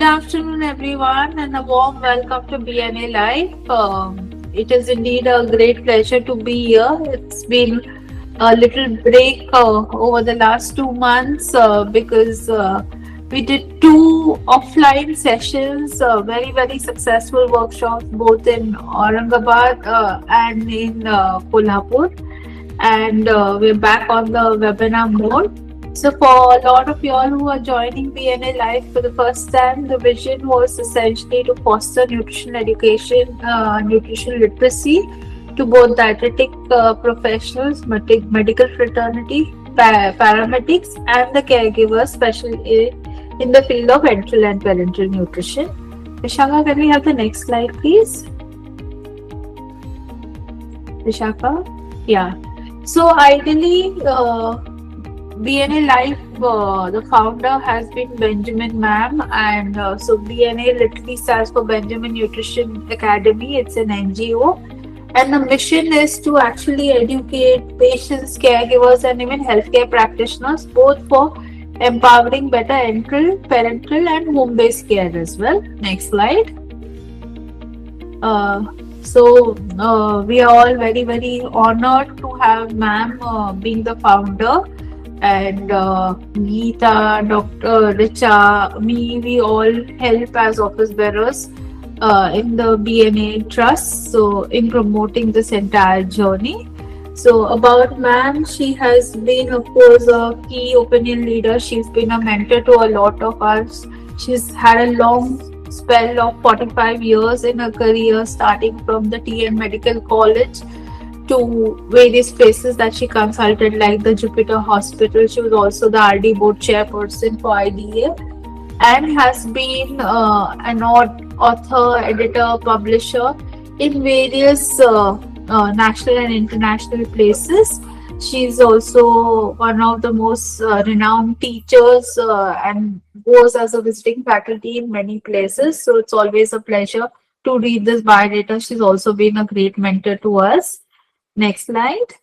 Good afternoon, everyone, and a warm welcome to BNA Live. It is indeed a great pleasure to be here. It's been a little break over the last 2 months because we did two offline sessions, very successful workshops, both in Aurangabad and in Kolhapur. And we're back on the webinar mode. So for a lot of y'all who are joining BNA Live for the first time, the vision was essentially to foster nutrition education, nutrition literacy to both dietetic professionals, medical fraternity, paramedics, and the caregivers, especially in the field of enteral and parenteral nutrition. Vishaka, can we have the next slide, please? Vishaka? Yeah. So ideally, BNA Life, the founder has been Benjamin Ma'am, and so BNA literally stands for Benjamin Nutrition Academy. It's an NGO, and the mission is to actually educate patients, caregivers, and even healthcare practitioners, both for empowering better enteral, parental, and home-based care as well. Next slide. We are all very honored to have Ma'am being the founder, and Geeta, Dr. Richa, me, we all help as office bearers in the BNA Trust, so in promoting this entire journey. So about Ma'am, she has been, of course, a key opinion leader. She's been a mentor to a lot of us. She's had a long spell of 45 years in her career, starting from the TN Medical College to various places that she consulted, like the Jupiter Hospital. She was also the RD board chairperson for IDA, and has been an author, editor, publisher in various national and international places. She's also one of the most renowned teachers and goes as a visiting faculty in many places. So it's always a pleasure to read this biodata. She's also been a great mentor to us. Next slide.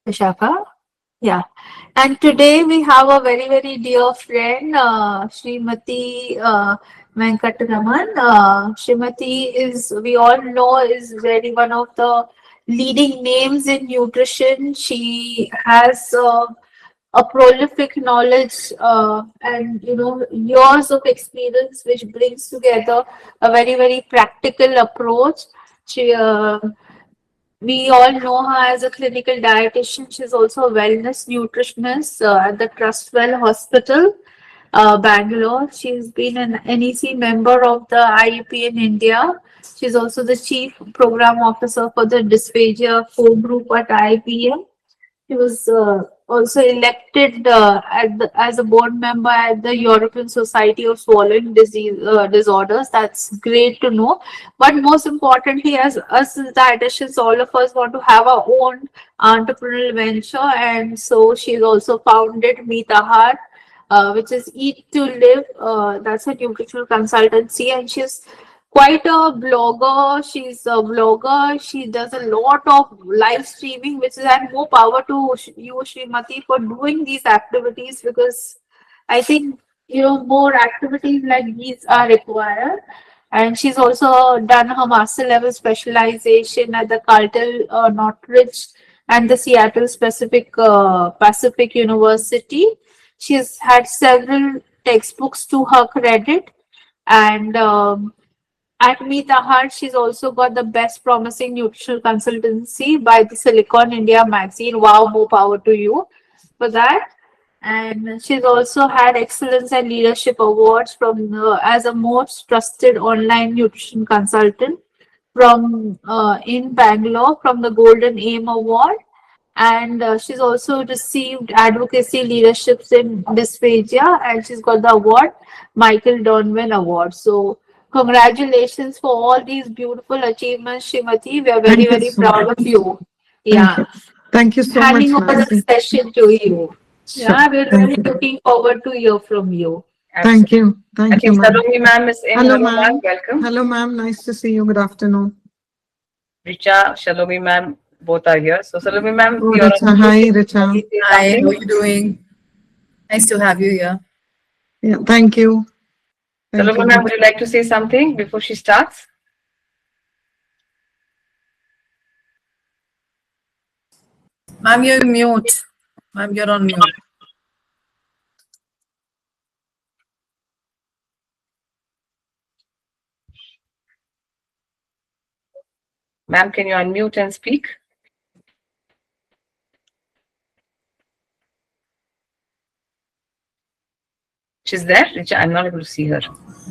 Vishaka. Yeah. And today we have a very dear friend, Sreemathy Venkatraman. Sreemathy is, we all know, is very one of the leading names in nutrition. She has a prolific knowledge and years of experience, which brings together a very practical approach. She We all know her as a clinical dietitian. She's also a wellness nutritionist at the Trustwell Hospital, Bangalore. She's been an NEC member of the IEP in India. She's also the chief program officer for the dysphagia core group at IPM. He was also elected as a board member at the European Society of Swallowing Disease Disorders. That's great to know. But most importantly, as us as dietitians, all of us want to have our own entrepreneurial venture, and so she's also founded Metabolic, which is Eat to Live. That's a nutritional consultancy, and she's quite a blogger. She's a vlogger. She does a lot of live streaming, which is, and more power to you, Sreemathy, for doing these activities, because I think more activities like these are required. And she's also done her master level specialization at the Cartel Northridge and the Seattle Pacific University. She's had several textbooks to her credit, and at Meet the Heart, she's also got the best promising nutritional consultancy by the Silicon India magazine. Wow, more power to you for that. And she's also had excellence and leadership awards from as a most trusted online nutrition consultant from in Bangalore from the Golden Aim Award. And she's also received advocacy leaderships in dysphagia, and she's got the award, Michael Donwin Award. So congratulations for all these beautiful achievements, Srimati. We are very so proud of you. Yeah. Thank you so Handing much, over the Nancy. session to you. Sure. Yeah, we're Thank really you. looking forward to hear from you. Thank Absolutely. you. I Thank you, think ma'am. Salome ma'am is in. Hello, Hello ma'am, ma'am. welcome. Hello, ma'am. Nice to see you. Good afternoon. Richa, Salome ma'am, both are here. So Salome ma'am, Oh, you're on Richa. mute. Hi, Can Richa. you say Hi, how are something? you doing? Nice to have you here. Yeah, thank you. Thank Salome you. ma'am, would you like to say something before she starts? Ma'am, you're mute. Ma'am, you're on mute. Ma'am, can you unmute and speak? She's there? Richa, I'm not able to see her.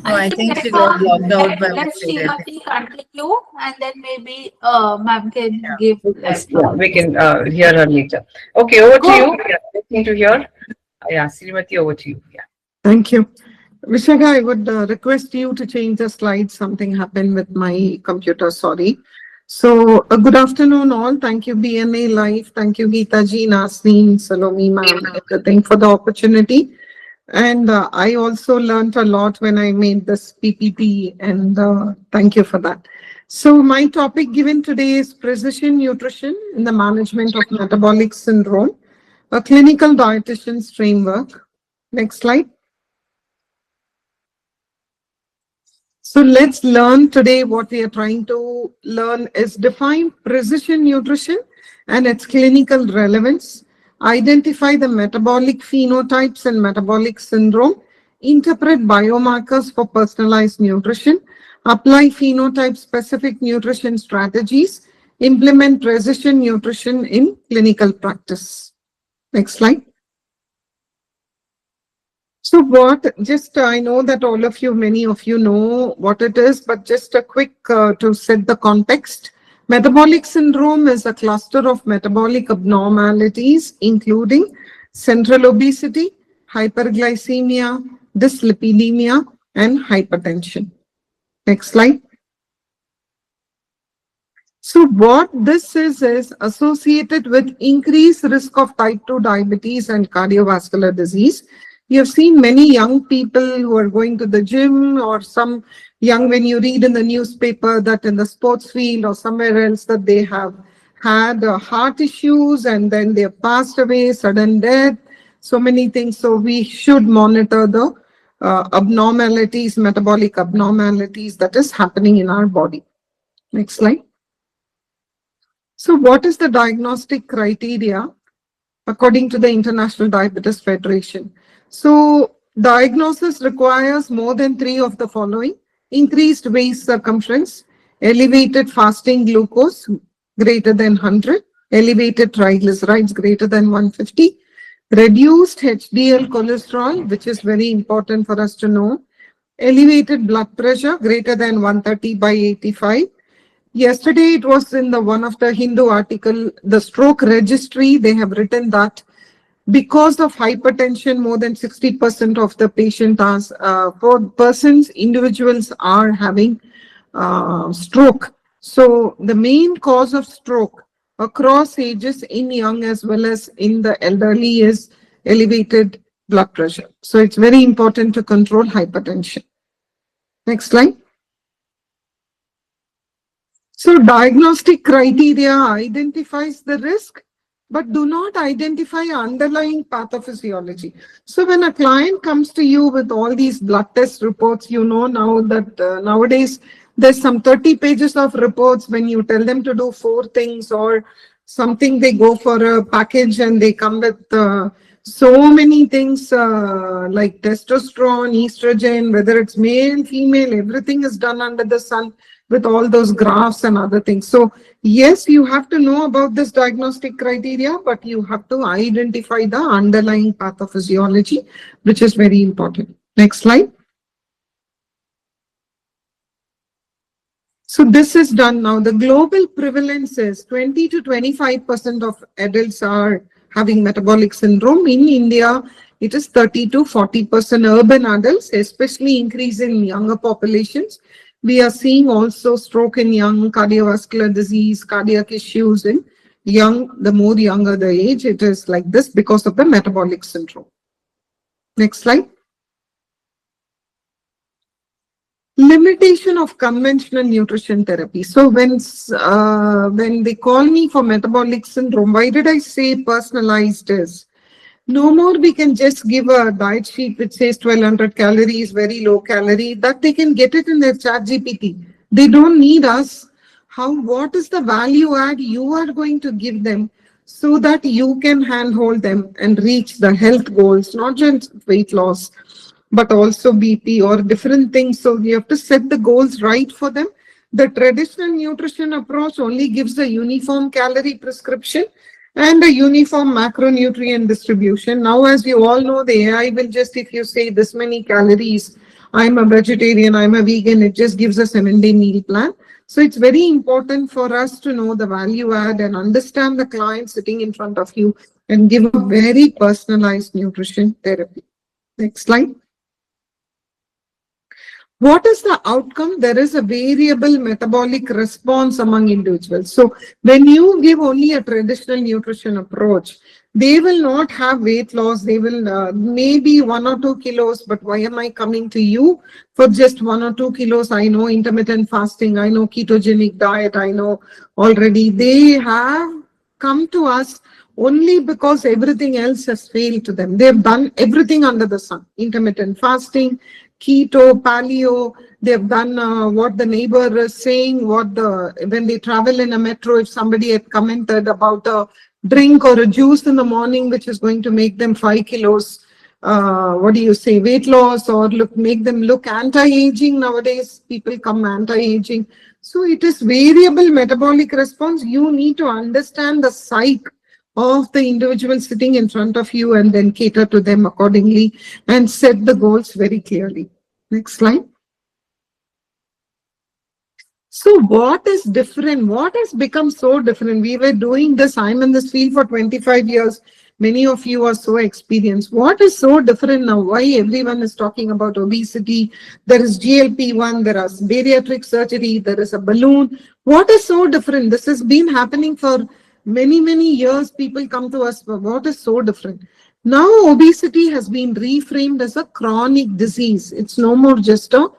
No, I think she got logged out by Let mistake. I think. Sreemathy continue and then maybe ma'am can give Yes, like yeah, we can hear her later. Okay, over to you. Yeah, listening to hear. Yeah, Sreemathy, over to you. Yeah. Thank you. Vishaka, I would request you to change the slide. Something happened with my computer, sorry. So, good afternoon, all. Thank you, BNA Live. Thank you, Geeta ji, Nasreen, Salome, ma'am, everything for the opportunity. And I also learned a lot when I made this PPT, and thank you for that. So, my topic given today is precision nutrition in the management of metabolic syndrome, a clinical dietitian's framework. Next slide. So let's learn today. What we are trying to learn is define precision nutrition and its clinical relevance, identify the metabolic phenotypes and metabolic syndrome, interpret biomarkers for personalized nutrition, apply phenotype specific nutrition strategies, implement precision nutrition in clinical practice. Next slide. So what, just I know that all of you, many of you know what it is, but just a quick to set the context. Metabolic syndrome is a cluster of metabolic abnormalities, including central obesity, hyperglycemia, dyslipidemia, and hypertension. Next slide. So what this is associated with increased risk of type 2 diabetes and cardiovascular disease. You have seen many young people who are going to the gym, or some young, when you read in the newspaper that in the sports field or somewhere else that they have had heart issues and then they have passed away, sudden death, so many things. So we should monitor the abnormalities, metabolic abnormalities that is happening in our body. Next slide. So what is the diagnostic criteria according to the International Diabetes Federation? So diagnosis requires more than 3 of the following: increased waist circumference, elevated fasting glucose greater than 100, elevated triglycerides greater than 150, reduced HDL cholesterol, which is very important for us to know, elevated blood pressure greater than 130 by 85. Yesterday, it was in the one of the Hindu article, the stroke registry, they have written that because of hypertension, more than 60% of the patient individuals are having stroke. So the main cause of stroke across ages in young as well as in the elderly is elevated blood pressure. So it's very important to control hypertension. Next slide. So diagnostic criteria identifies the risk, but do not identify underlying pathophysiology. So when a client comes to you with all these blood test reports, you know now that nowadays there's some 30 pages of reports. When you tell them to do 4 things or something, they go for a package and they come with so many things like testosterone, estrogen, whether it's male, female, everything is done under the sun with all those graphs and other things. So yes, you have to know about this diagnostic criteria, but you have to identify the underlying pathophysiology, which is very important. Next slide. So this is done now. The global prevalence is 20 to 25% of adults are having metabolic syndrome. In India, it is 30 to 40% urban adults, especially increase in younger populations. We are seeing also stroke in young, cardiovascular disease, cardiac issues in young. The more younger the age, it is like this because of the metabolic syndrome. Next slide. Limitation of conventional nutrition therapy. So when they call me for metabolic syndrome, why did I say personalized is? No more we can just give a diet sheet which says 1200 calories, very low calorie, that they can get it in their chat GPT. They don't need us. What is the value add you are going to give them so that you can handhold them and reach the health goals, not just weight loss, but also BP or different things. So you have to set the goals right for them. The traditional nutrition approach only gives a uniform calorie prescription and a uniform macronutrient distribution. Now, as you all know, the AI will just, if you say this many calories, I'm a vegetarian, I'm a vegan, it just gives a 7-day meal plan. So it's very important for us to know the value add and understand the client sitting in front of you and give a very personalized nutrition therapy. Next slide. What is the outcome? There is a variable metabolic response among individuals. So when you give only a traditional nutrition approach, they will not have weight loss. They will maybe 1 or 2 kilos. But why am I coming to you for just 1 or 2 kilos? I know intermittent fasting. I know ketogenic diet. I know already. They have come to us only because everything else has failed to them. They've done everything under the sun. Intermittent fasting, keto, paleo. They've done what the neighbor is saying, when they travel in a metro, if somebody had commented about a drink or a juice in the morning, which is going to make them 5 kilos, weight loss, or make them look anti-aging. Nowadays, people come anti-aging. So it is variable metabolic response. You need to understand the psyche of the individual sitting in front of you and then cater to them accordingly and set the goals very clearly. Next slide. So what is different? What has become so different? We were doing this, I'm in this field for 25 years. Many of you are so experienced. What is so different now? Why everyone is talking about obesity? There is GLP-1, there is bariatric surgery, there is a balloon. What is so different? This has been happening for many, many years. People come to us for what is so different. Now obesity has been reframed as a chronic disease. It's no more just a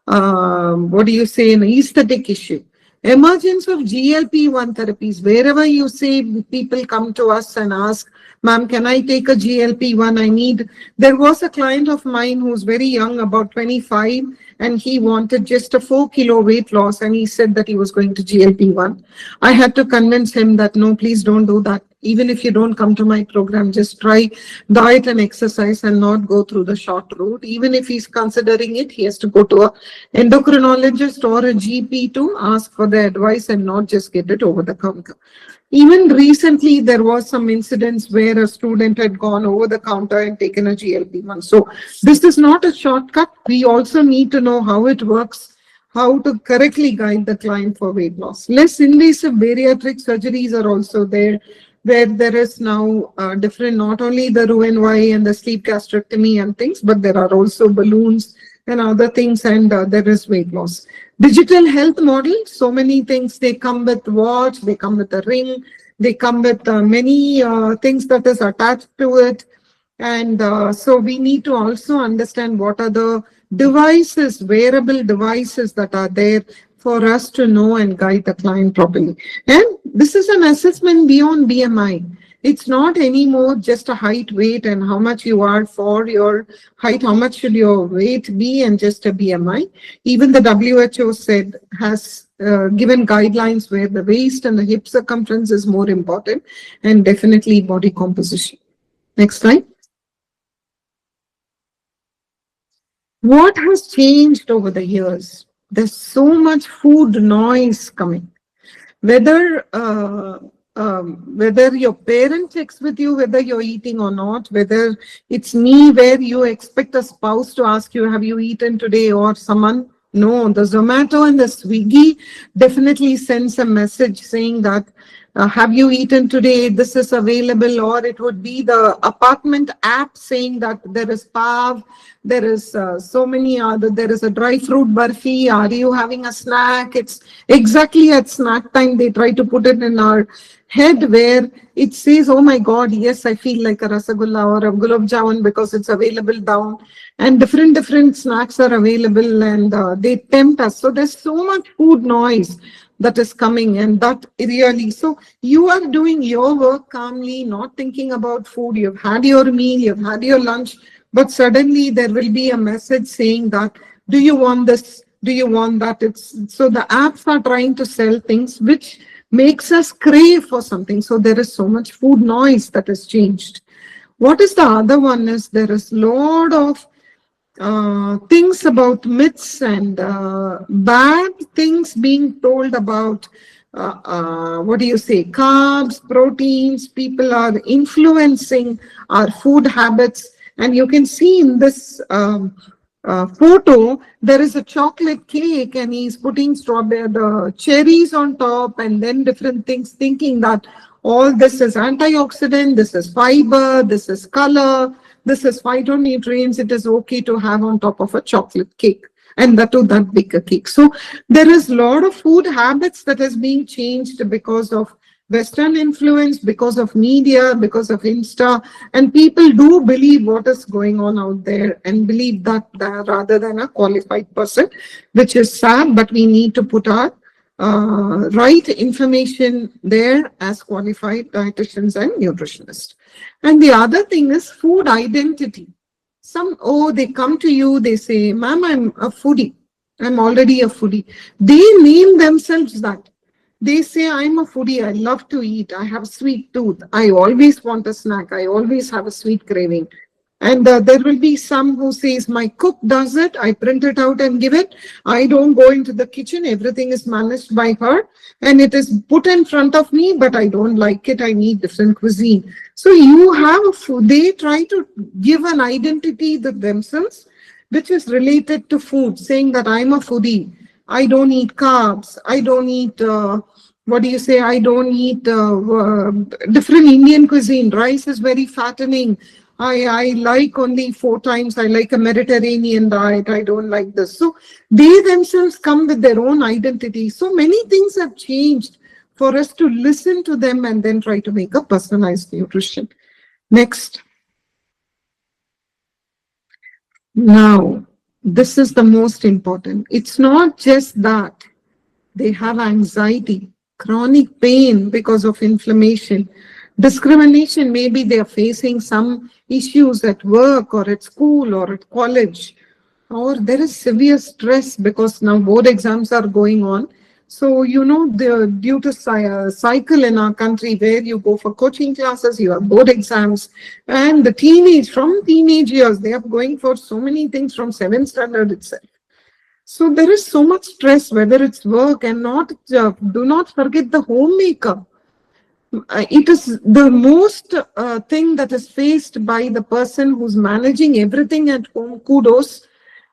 an aesthetic issue. Emergence of GLP-1 therapies. Wherever you say people come to us and ask, ma'am, can I take a GLP-1? There was a client of mine who's very young, about 25, and he wanted just a 4 kilo weight loss, and he said that he was going to GLP-1. I had to convince him that, no, please don't do that. Even if you don't come to my program, just try diet and exercise and not go through the short route. Even if he's considering it, he has to go to a endocrinologist or a GP to ask for the advice and not just get it over the counter. Even recently, there was some incidents where a student had gone over the counter and taken a GLP-1. So this is not a shortcut. We also need to know how it works, how to correctly guide the client for weight loss. Less invasive bariatric surgeries are also there, where there is now different, not only the Roux-en-Y and the sleeve gastrectomy and things, but there are also balloons and other things, and there is weight loss. Digital health model, so many things. They come with watch, they come with a ring, they come with many things that is attached to it. And so we need to also understand what are the devices, wearable devices that are there for us to know and guide the client properly. And this is an assessment beyond BMI. It's not anymore just a height, weight, and how much you are for your height, how much should your weight be, and just a BMI. Even the WHO has given guidelines where the waist and the hip circumference is more important, and definitely body composition. Next slide. What has changed over the years? There's so much food noise coming. Whether your parent checks with you whether you're eating or not, whether it's me where you expect a spouse to ask you, have you eaten today, or someone. No, the Zomato and the Swiggy definitely sends a message saying that, have you eaten today? This is available. Or it would be the apartment app saying that there is pav, there is so many other, there is a dry fruit barfi. Are you having a snack? It's exactly at snack time. They try to put it in our head where it says, oh my God, yes, I feel like a rasagulla or a gulab jamun because it's available down. And different snacks are available, and they tempt us. So there's so much food noise. that is coming, and that really, so you are doing your work calmly, not thinking about food. You've had your meal, you've had your lunch, but suddenly there will be a message saying that, do you want this? Do you want that? It's so the apps are trying to sell things which makes us crave for something. So there is so much food noise that has changed. What is the other one is there is lot of things about myths and bad things being told about what do you say, carbs, proteins. People are influencing our food habits, and you can see in this photo there is a chocolate cake and he's putting strawberry the cherries on top and then different things, thinking that all this is antioxidant, this is fiber, this is color, this is phytonutrients, it is okay to have on top of a chocolate cake, and that to that bigger cake. So there is a lot of food habits that is being changed because of Western influence, because of media, because of Insta, and people do believe what is going on out there and believe that rather than a qualified person, which is sad, but we need to put our right information there as qualified dietitians and nutritionists. And the other thing is food identity. They come to you, they say, ma'am, I'm a foodie. I'm already a foodie. They name themselves that. They say, I'm a foodie. I love to eat. I have a sweet tooth. I always want a snack. I always have a sweet craving. And there will be some who says, my cook does it. I print it out and give it. I don't go into the kitchen. Everything is managed by her. And it is put in front of me, but I don't like it. I need different cuisine. So you have food. They try to give an identity to themselves, which is related to food, saying that I'm a foodie. I don't eat carbs. I don't eat, I don't eat different Indian cuisine. Rice is very fattening. I like only 4 times. I like a Mediterranean diet. I don't like this. So they themselves come with their own identity. So many things have changed for us to listen to them and then try to make a personalized nutrition. Next. Now, this is the most important. It's not just that they have anxiety, chronic pain because of inflammation, discrimination. Maybe they are facing some issues at work or at school or at college, or there is severe stress because now board exams are going on. So, due to cycle in our country where you go for coaching classes, you have board exams, and from teenage years, they are going for so many things from 7th standard itself. So there is so much stress, whether it's work and do not forget the homemaker. It is the most thing that is faced by the person who's managing everything at home. Kudos.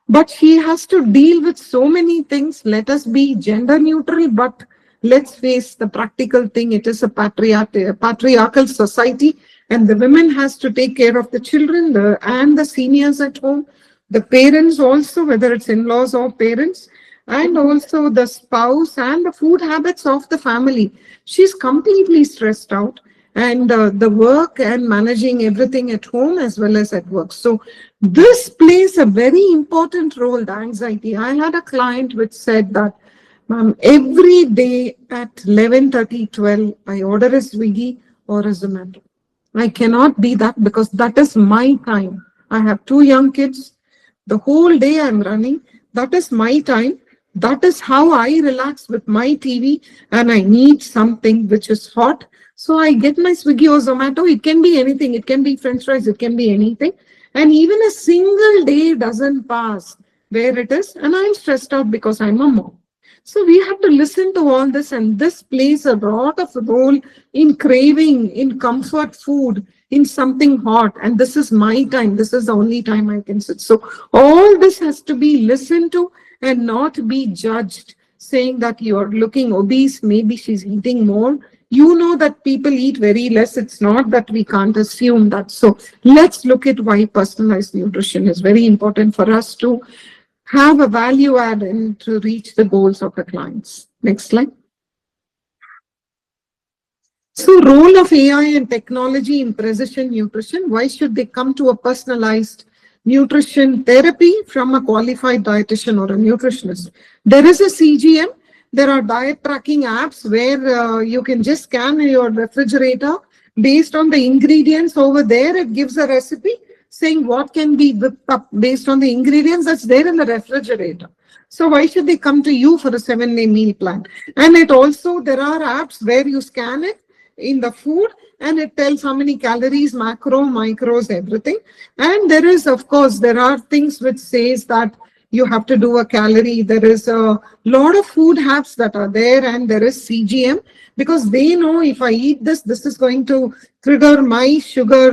But she has to deal with so many things. Let us be gender neutral, but let's face the practical thing. It is a patriarchal society, and the women has to take care of the children and the seniors at home, the parents also, whether it's in-laws or parents, and also the spouse and the food habits of the family. She's completely stressed out, and the work and managing everything at home as well as at work. So this plays a very important role, the anxiety. I had a client which said that, ma'am, every day at 11:30, 12, I order a Swiggy or a Zomato. I cannot be that because that is my time. I have 2 young kids. The whole day I'm running. That is my time. That is how I relax with my TV, and I need something which is hot. So I get my Swiggy or Zomato. It can be anything. It can be French fries. It can be anything. And even a single day doesn't pass where it is. And I'm stressed out because I'm a mom. So we have to listen to all this. And this plays a lot of role in craving, in comfort food, in something hot. And this is my time. This is the only time I can sit. So all this has to be listened to and not be judged, saying that you're looking obese. Maybe she's eating more. You know that people eat very less. It's not that we can't assume that. So let's look at why personalized nutrition is very important for us to have a value add and to reach the goals of the clients. Next slide. So role of AI and technology in precision nutrition. Why should they come to a personalized nutrition therapy from a qualified dietitian or a nutritionist? There is a CGM. There are diet tracking apps where you can just scan your refrigerator based on the ingredients over there. It gives a recipe saying what can be whipped up based on the ingredients that's there in the refrigerator. So why should they come to you for a 7-day meal plan? And it also, there are apps where you scan it in the food and it tells how many calories, macro, micros, everything. And there is, of course, there are things which says that you have to do a calorie. There is a lot of food apps that are there, and there is CGM, because they know if I eat this, this is going to trigger my sugar,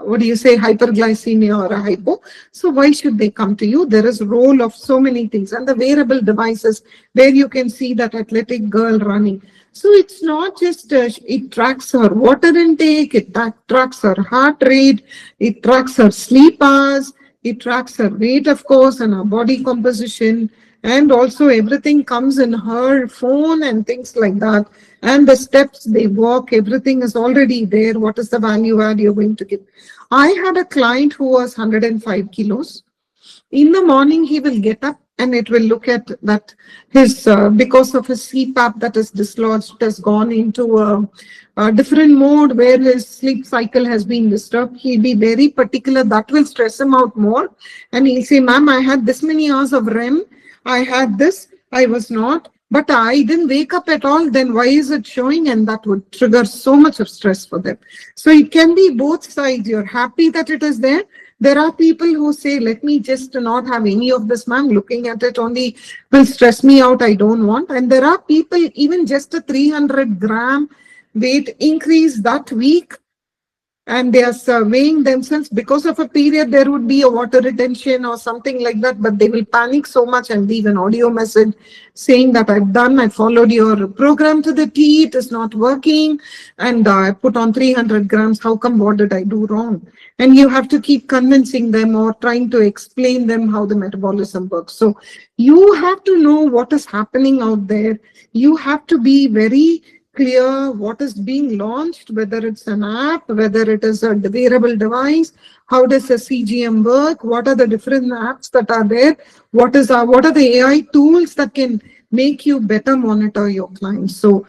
what do you say, hyperglycemia or a hypo. So why should they come to you? There is a role of so many things, and the wearable devices where you can see that athletic girl running. So it's not just, it tracks her water intake, it tracks her heart rate, it tracks her sleep hours, it tracks her weight, of course, and her body composition. And also everything comes in her phone and things like that. And the steps they walk, everything is already there. What is the value add you're going to give? I had a client who was 105 kilos. In the morning, he will get up and it will look at that his, because of his CPAP that is dislodged, has gone into a different mode where his sleep cycle has been disturbed. He'll be very particular. That will stress him out more. And he'll say, ma'am, I had this many hours of REM. I had this. I was not. But I didn't wake up at all. Then why is it showing? And that would trigger so much of stress for them. So it can be both sides. You're happy that it is there. There are people who say, let me just not have any of this, ma'am. Looking at it only will stress me out. I don't want. And there are people, even just a 300-gram weight increase that week, and they are surveying themselves because of a period, there would be a water retention or something like that, but they will panic so much and leave an audio message saying that I followed your program to the T, it is not working, and I put on 300 grams, how come, what did I do wrong? And you have to keep convincing them or trying to explain them how the metabolism works. So you have to know what is happening out there. You have to be very clear what is being launched, whether it's an app, whether it is a wearable device, how does a CGM work, what are the different apps that are there, what are the AI tools that can make you better monitor your clients. So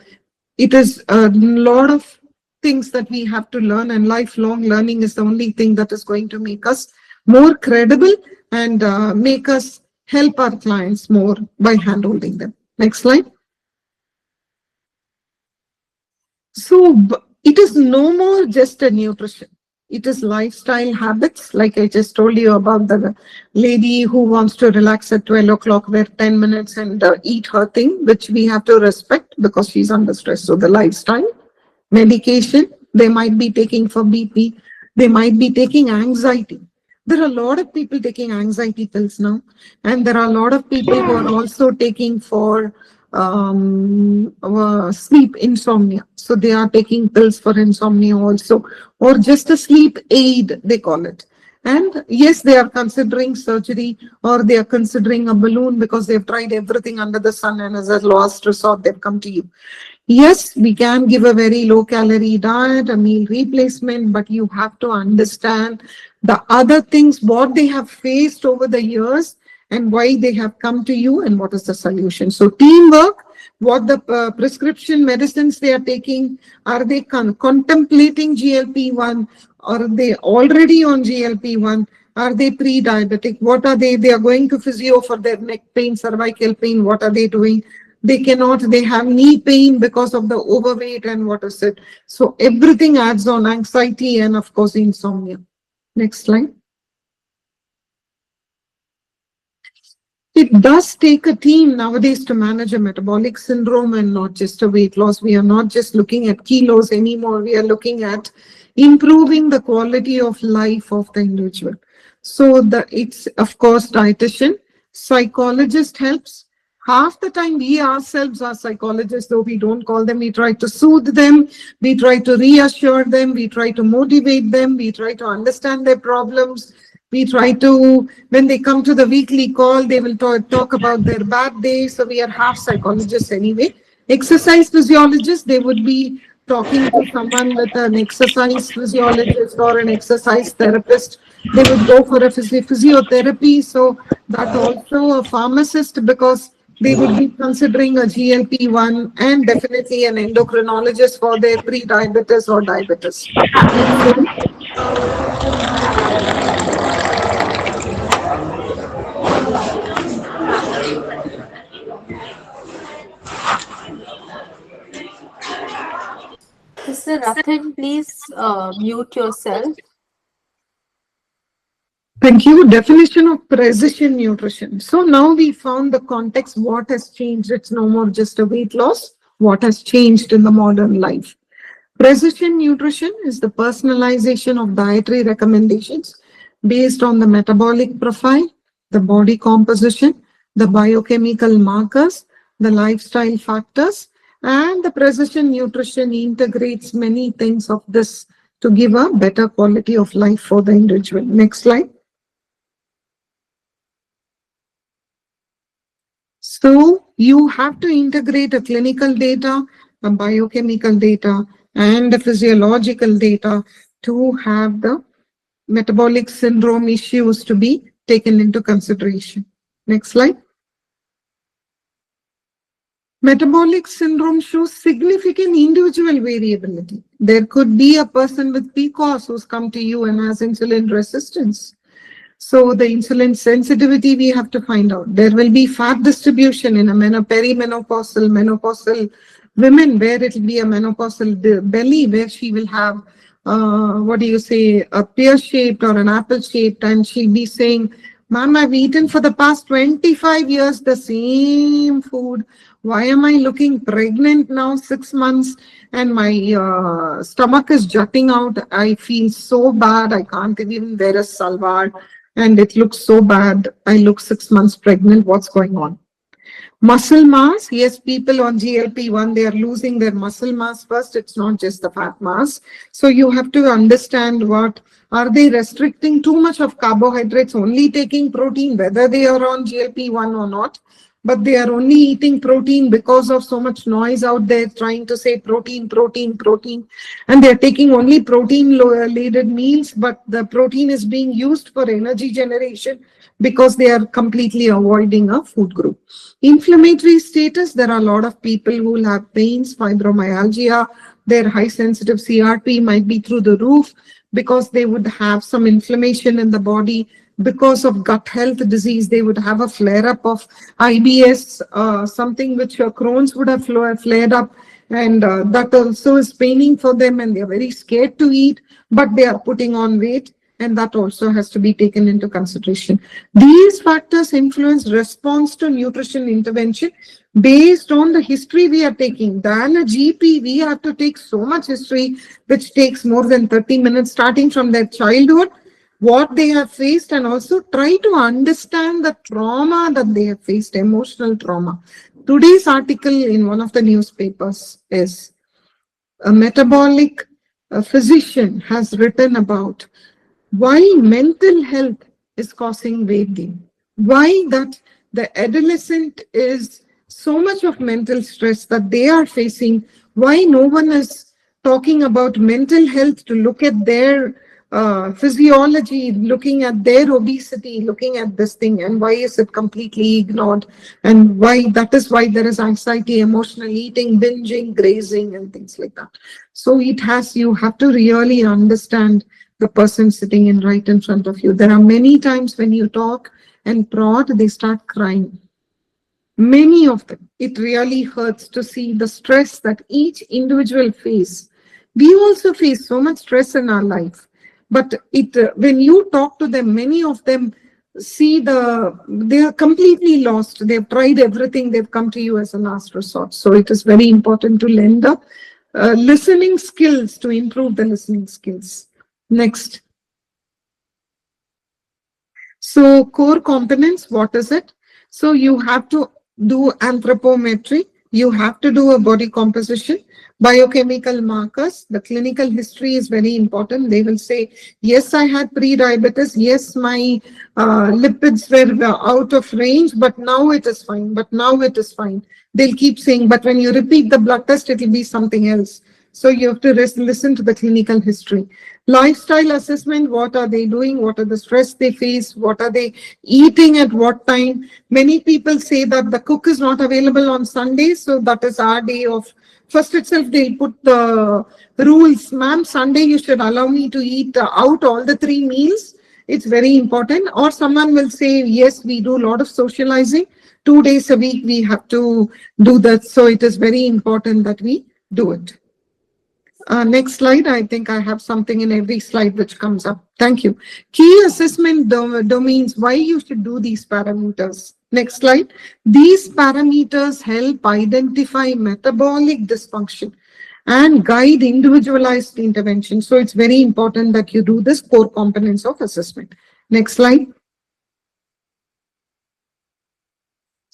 it is a lot of things that we have to learn, and lifelong learning is the only thing that is going to make us more credible and make us help our clients more by handholding them. Next slide. So it is no more just a nutrition. It is lifestyle habits. Like I just told you about the lady who wants to relax at 12 o'clock, wear 10 minutes and eat her thing, which we have to respect because she's under stress. So the lifestyle, medication, they might be taking for BP. They might be taking anxiety. There are a lot of people taking anxiety pills now. And there are a lot of people who are also taking for sleep insomnia. So they are taking pills for insomnia also, or just a sleep aid, they call it. And yes, they are considering surgery, or they are considering a balloon because they've tried everything under the sun, and as a last resort, they've come to you. Yes, we can give a very low calorie diet, a meal replacement, but you have to understand the other things, what they have faced over the years, and why they have come to you, and what is the solution. So teamwork, what the prescription medicines they are taking, are they contemplating GLP-1, or are they already on GLP-1, are they pre-diabetic, what are they are going to physio for their neck pain, cervical pain, what are they doing? They have knee pain because of the overweight, and what is it? So everything adds on, anxiety and of course insomnia. Next slide. It does take a team nowadays to manage a metabolic syndrome and not just a weight loss. We are not just looking at kilos anymore. We are looking at improving the quality of life of the individual. So it's of course dietitian, psychologist helps. Half the time we ourselves are psychologists, though we don't call them. We try to soothe them. We try to reassure them. We try to motivate them. We try to understand their problems. We try to, when they come to the weekly call, they will talk about their bad days. So we are half psychologists anyway. Exercise physiologists, they would be talking to someone with an exercise physiologist or an exercise therapist. They would go for a physiotherapy. So that also a pharmacist, because They would be considering a GLP-1 and definitely an endocrinologist for their pre-diabetes or diabetes. Next slide. Mr. Rathan, please mute yourself. Thank you. Definition of precision nutrition. So now we found the context, what has changed. It's no more just a weight loss. What has changed in the modern life? Precision nutrition is the personalization of dietary recommendations based on the metabolic profile, the body composition, the biochemical markers, the lifestyle factors, and the precision nutrition integrates many things of this to give a better quality of life for the individual. Next slide. So you have to integrate a clinical data, a biochemical data, and a physiological data to have the metabolic syndrome issues to be taken into consideration. Next slide. Metabolic syndrome shows significant individual variability. There could be a person with PCOS who's come to you and has insulin resistance. So the insulin sensitivity we have to find out. There will be fat distribution in a perimenopausal, menopausal women where it will be a menopausal belly where she will have, a pear-shaped or an apple-shaped, and she'll be saying, "Ma'am, I've eaten for the past 25 years the same food. Why am I looking pregnant now, 6 months, and my stomach is jutting out? I feel so bad. I can't even wear a salwar. And it looks so bad. I look 6 months pregnant. What's going on?" Muscle mass. Yes, people on GLP-1, they are losing their muscle mass first. It's not just the fat mass. So you have to understand what, are they restricting too much of carbohydrates, only taking protein, whether they are on GLP-1 or not. But they are only eating protein because of so much noise out there trying to say protein, protein, protein. And they're taking only protein-laden meals, but the protein is being used for energy generation because they are completely avoiding a food group. Inflammatory status, there are a lot of people who will have pains, fibromyalgia, their high sensitive CRP might be through the roof because they would have some inflammation in the body. Because of gut health disease, they would have a flare-up of IBS, something which Crohn's would have flared up, and that also is paining for them, and they're very scared to eat, but they are putting on weight, and that also has to be taken into consideration. These factors influence response to nutrition intervention based on the history we are taking. Than a GP, we have to take so much history, which takes more than 30 minutes, starting from their childhood, what they have faced, and also try to understand the trauma that they have faced, emotional trauma. Today's article in one of the newspapers is a metabolic physician has written about why mental health is causing weight gain. Why that the adolescent is so much of mental stress that they are facing. Why no one is talking about mental health to look at their physiology, looking at their obesity, looking at this thing, and why is it completely ignored, and why that is why there is anxiety, emotional eating, binging, grazing, and things like that. So you have to really understand the person sitting right in front of you. There are many times when you talk and prod, they start crying. Many of them, it really hurts to see the stress that each individual face. We also face so much stress in our life. But when you talk to them, many of them they are completely lost. They've tried everything. They've come to you as a last resort. So it is very important to lend the listening skills to improve the listening skills. Next. So core components, what is it? So you have to do anthropometry. You have to do a body composition, biochemical markers. The clinical history is very important. They will say, yes, I had pre-diabetes. Yes, my lipids were out of range, but now it is fine. But now it is fine. They'll keep saying, but when you repeat the blood test, it will be something else. So you have to listen to the clinical history. Lifestyle assessment, what are they doing? What are the stress they face? What are they eating at what time? Many people say that the cook is not available on Sundays, so that is our day of. First itself, they'll put the rules. Ma'am, Sunday you should allow me to eat out all the 3 meals. It's very important. Or someone will say, yes, we do a lot of socializing. 2 days a week we have to do that. So it is very important that we do it. Next slide. I think I have something in every slide which comes up. Thank you. Key assessment domains, why you should do these parameters. Next slide. These parameters help identify metabolic dysfunction and guide individualized intervention. So it's very important that you do this core components of assessment. Next slide.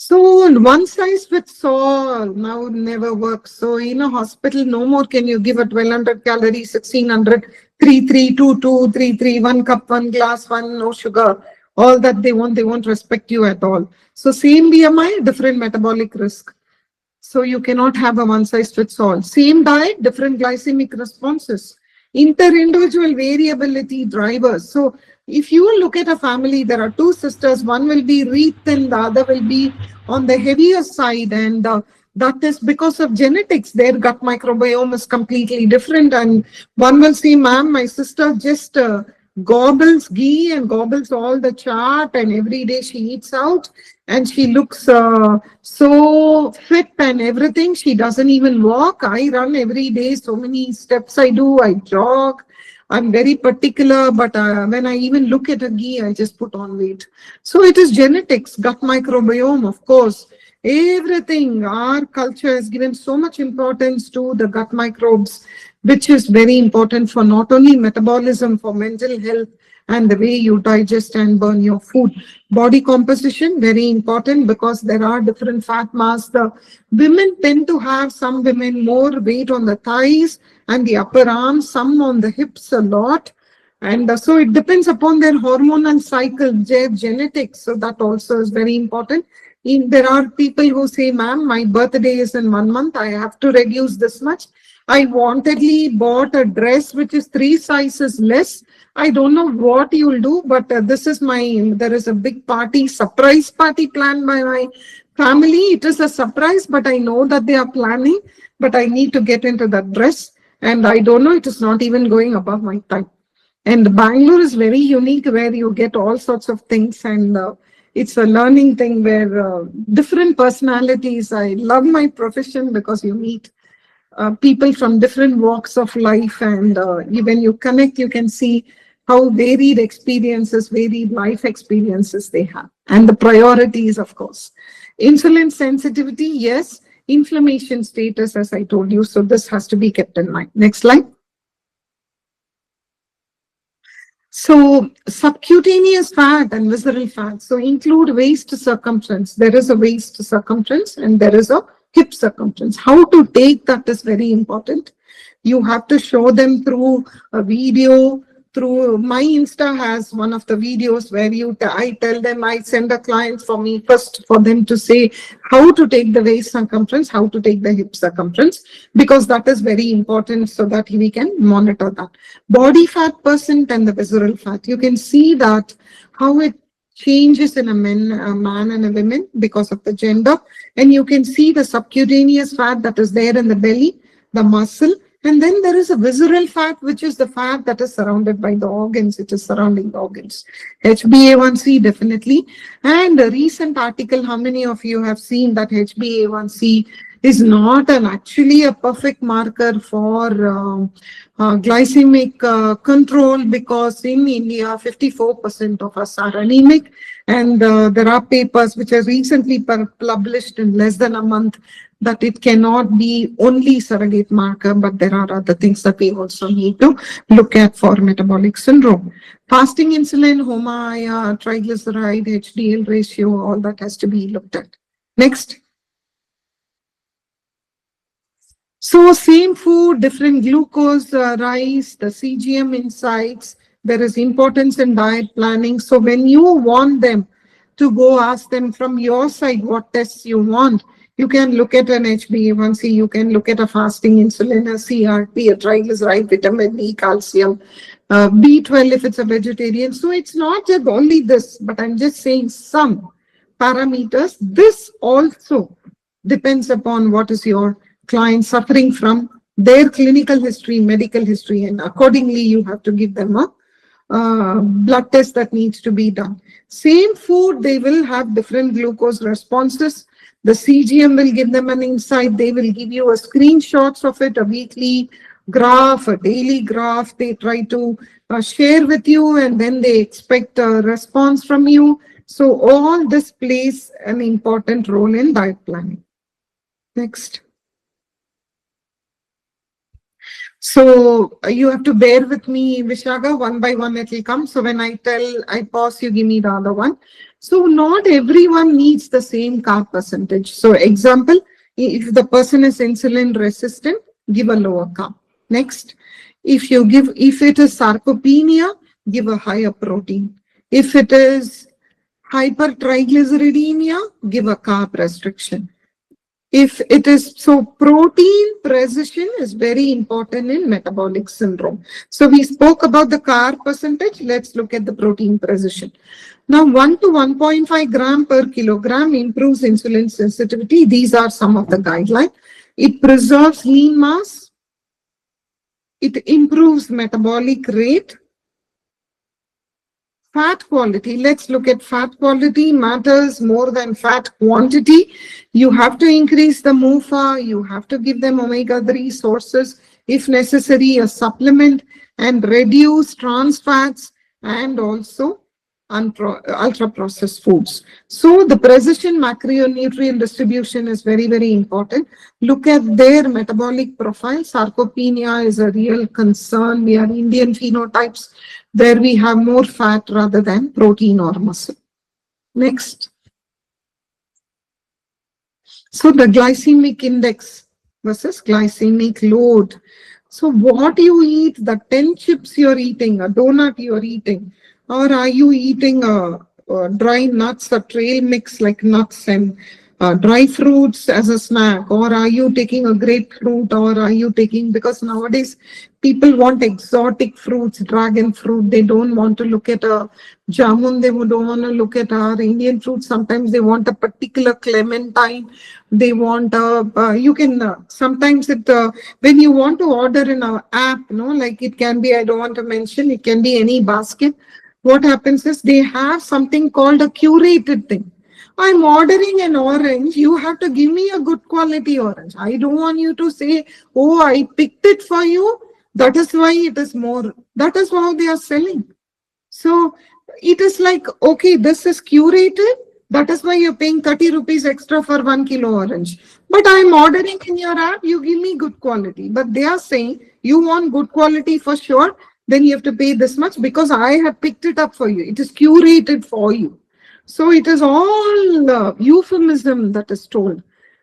So one size fits all now never works. So in a hospital, no more can you give a 1200 calories, 1600, 3322, 33, 1 cup, 1 glass, no sugar. All that they won't respect you at all. So same BMI, different metabolic risk. So you cannot have a one size fits all. Same diet, different glycemic responses. Inter-individual variability drivers. So if you look at a family, there are 2 sisters, one will be really thin, the other will be on the heavier side, and that is because of genetics. Their gut microbiome is completely different, and one will say, ma'am, my sister just gobbles ghee and gobbles all the chaat, and every day she eats out, and she looks so fit and everything. She doesn't even walk. I run every day, so many steps I do, I jog. I'm very particular, but when I even look at a ghee, I just put on weight. So it is genetics, gut microbiome, of course. Everything, our culture has given so much importance to the gut microbes, which is very important for not only metabolism, for mental health, and the way you digest and burn your food. Body composition, very important, because there are different fat mass. The women tend to have, some women more weight on the thighs and the upper arms, some on the hips a lot. And so it depends upon their hormonal cycle, their genetics. So that also is very important. There are people who say, ma'am, my birthday is in 1 month. I have to reduce this much. I wantedly bought a dress which is 3 sizes less. I don't know what you'll do, but there is a big party, surprise party planned by my family. It is a surprise, but I know that they are planning, but I need to get into that dress. And I don't know, it is not even going above my thigh. And Bangalore is very unique, where you get all sorts of things, and it's a learning thing where different personalities. I love my profession because you meet people from different walks of life, and when you connect, you can see how varied experiences, varied life experiences they have. And the priorities, of course. Insulin sensitivity, yes. Inflammation status, as I told you. So this has to be kept in mind. Next slide. So subcutaneous fat and visceral fat. So include waist circumference. There is a waist circumference and there is a hip circumference. How to take that is very important. You have to show them through a video. Through my Insta has one of the videos where I tell them, I send a client for me first for them to say how to take the waist circumference, how to take the hip circumference, because that is very important so that we can monitor that. Body fat percent and the visceral fat. You can see that how it changes in a man and a woman because of the gender. And you can see the subcutaneous fat that is there in the belly, the muscle. And then there is a visceral fat, which is the fat that is surrounded by the organs. It is surrounding the organs. HbA1c, definitely. And a recent article, how many of you have seen that HbA1c is not actually a perfect marker for glycemic control, because in India, 54% of us are anemic. And there are papers which are recently published in less than a month that it cannot be only surrogate marker, but there are other things that we also need to look at for metabolic syndrome. Fasting insulin, HOMA, triglyceride, HDL ratio, all that has to be looked at. Next. So same food, different glucose, rice, the CGM insights. There is importance in diet planning. So when you want them to go, ask them from your side what tests you want. You can look at an HbA1c, you can look at a fasting insulin, a CRP, a triglyceride, vitamin E, calcium, B12 if it's a vegetarian. So it's not just only this, but I'm just saying some parameters. This also depends upon what is your client suffering from, their clinical history, medical history, and accordingly you have to give them a blood test that needs to be done. Same food, they will have different glucose responses. The CGM will give them an insight. They will give you a screenshots of it, a weekly graph, a daily graph. They try to share with you, and then they expect a response from you. So all this plays an important role in diet planning. Next. So you have to bear with me, Vishaga, one by one it will come. So when I pause, you give me the other one. So not everyone needs the same carb percentage. So example, if the person is insulin resistant, give a lower carb. Next, if it is sarcopenia, give a higher protein. If it is hypertriglyceridemia, give a carb restriction. If it is, so protein precision is very important in metabolic syndrome. So we spoke about the carb percentage. Let's look at the protein precision. Now 1 to 1.5 gram per kilogram improves insulin sensitivity. These are some of the guidelines. It preserves lean mass. It improves metabolic rate. Fat quality, let's look at fat quality matters more than fat quantity. You have to increase the MUFA, you have to give them omega-3 sources, if necessary, a supplement, and reduce trans fats and also ultra-processed foods. So the precision macronutrient distribution is very, very important. Look at their metabolic profile. Sarcopenia is a real concern. We are Indian phenotypes. There we have more fat rather than protein or muscle. Next. So the glycemic index versus glycemic load. So what you eat, the 10 chips you're eating, a donut you're eating, or are you eating dry nuts, a trail mix like nuts and dry fruits as a snack, or are you taking a grapefruit, or are you taking, because nowadays people want exotic fruits, dragon fruit, they don't want to look at a jamun, they don't want to look at our Indian fruit, sometimes they want a particular clementine, they want you can sometimes it when you want to order in our app, like it can be, I don't want to mention, it can be any basket. What happens is they have something called a curated thing. I'm ordering an orange, you have to give me a good quality orange. I don't want you to say, oh, I picked it for you, that is why it is more. That is how they are selling. So it is like, okay, this is curated, that is why you're paying 30 rupees extra for 1 kilo orange. But I'm ordering in your app, you give me good quality. But they are saying, you want good quality for sure, then you have to pay this much because I have picked it up for you. It is curated for you. So it is all euphemism that is told.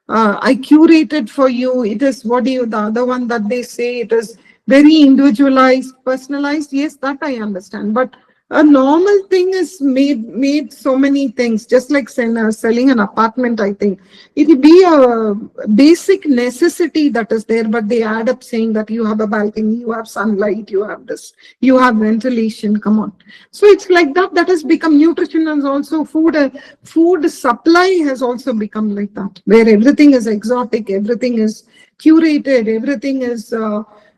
I curated for you. It is the other one that they say, it is very individualized, personalized. Yes, that I understand. But a normal thing is made so many things, just like selling an apartment, I think. It will be a basic necessity that is there, but they add up saying that you have a balcony, you have sunlight, you have this, you have ventilation, come on. So it's like that has become nutrition, and also food supply has also become like that, where everything is exotic, everything is curated, everything is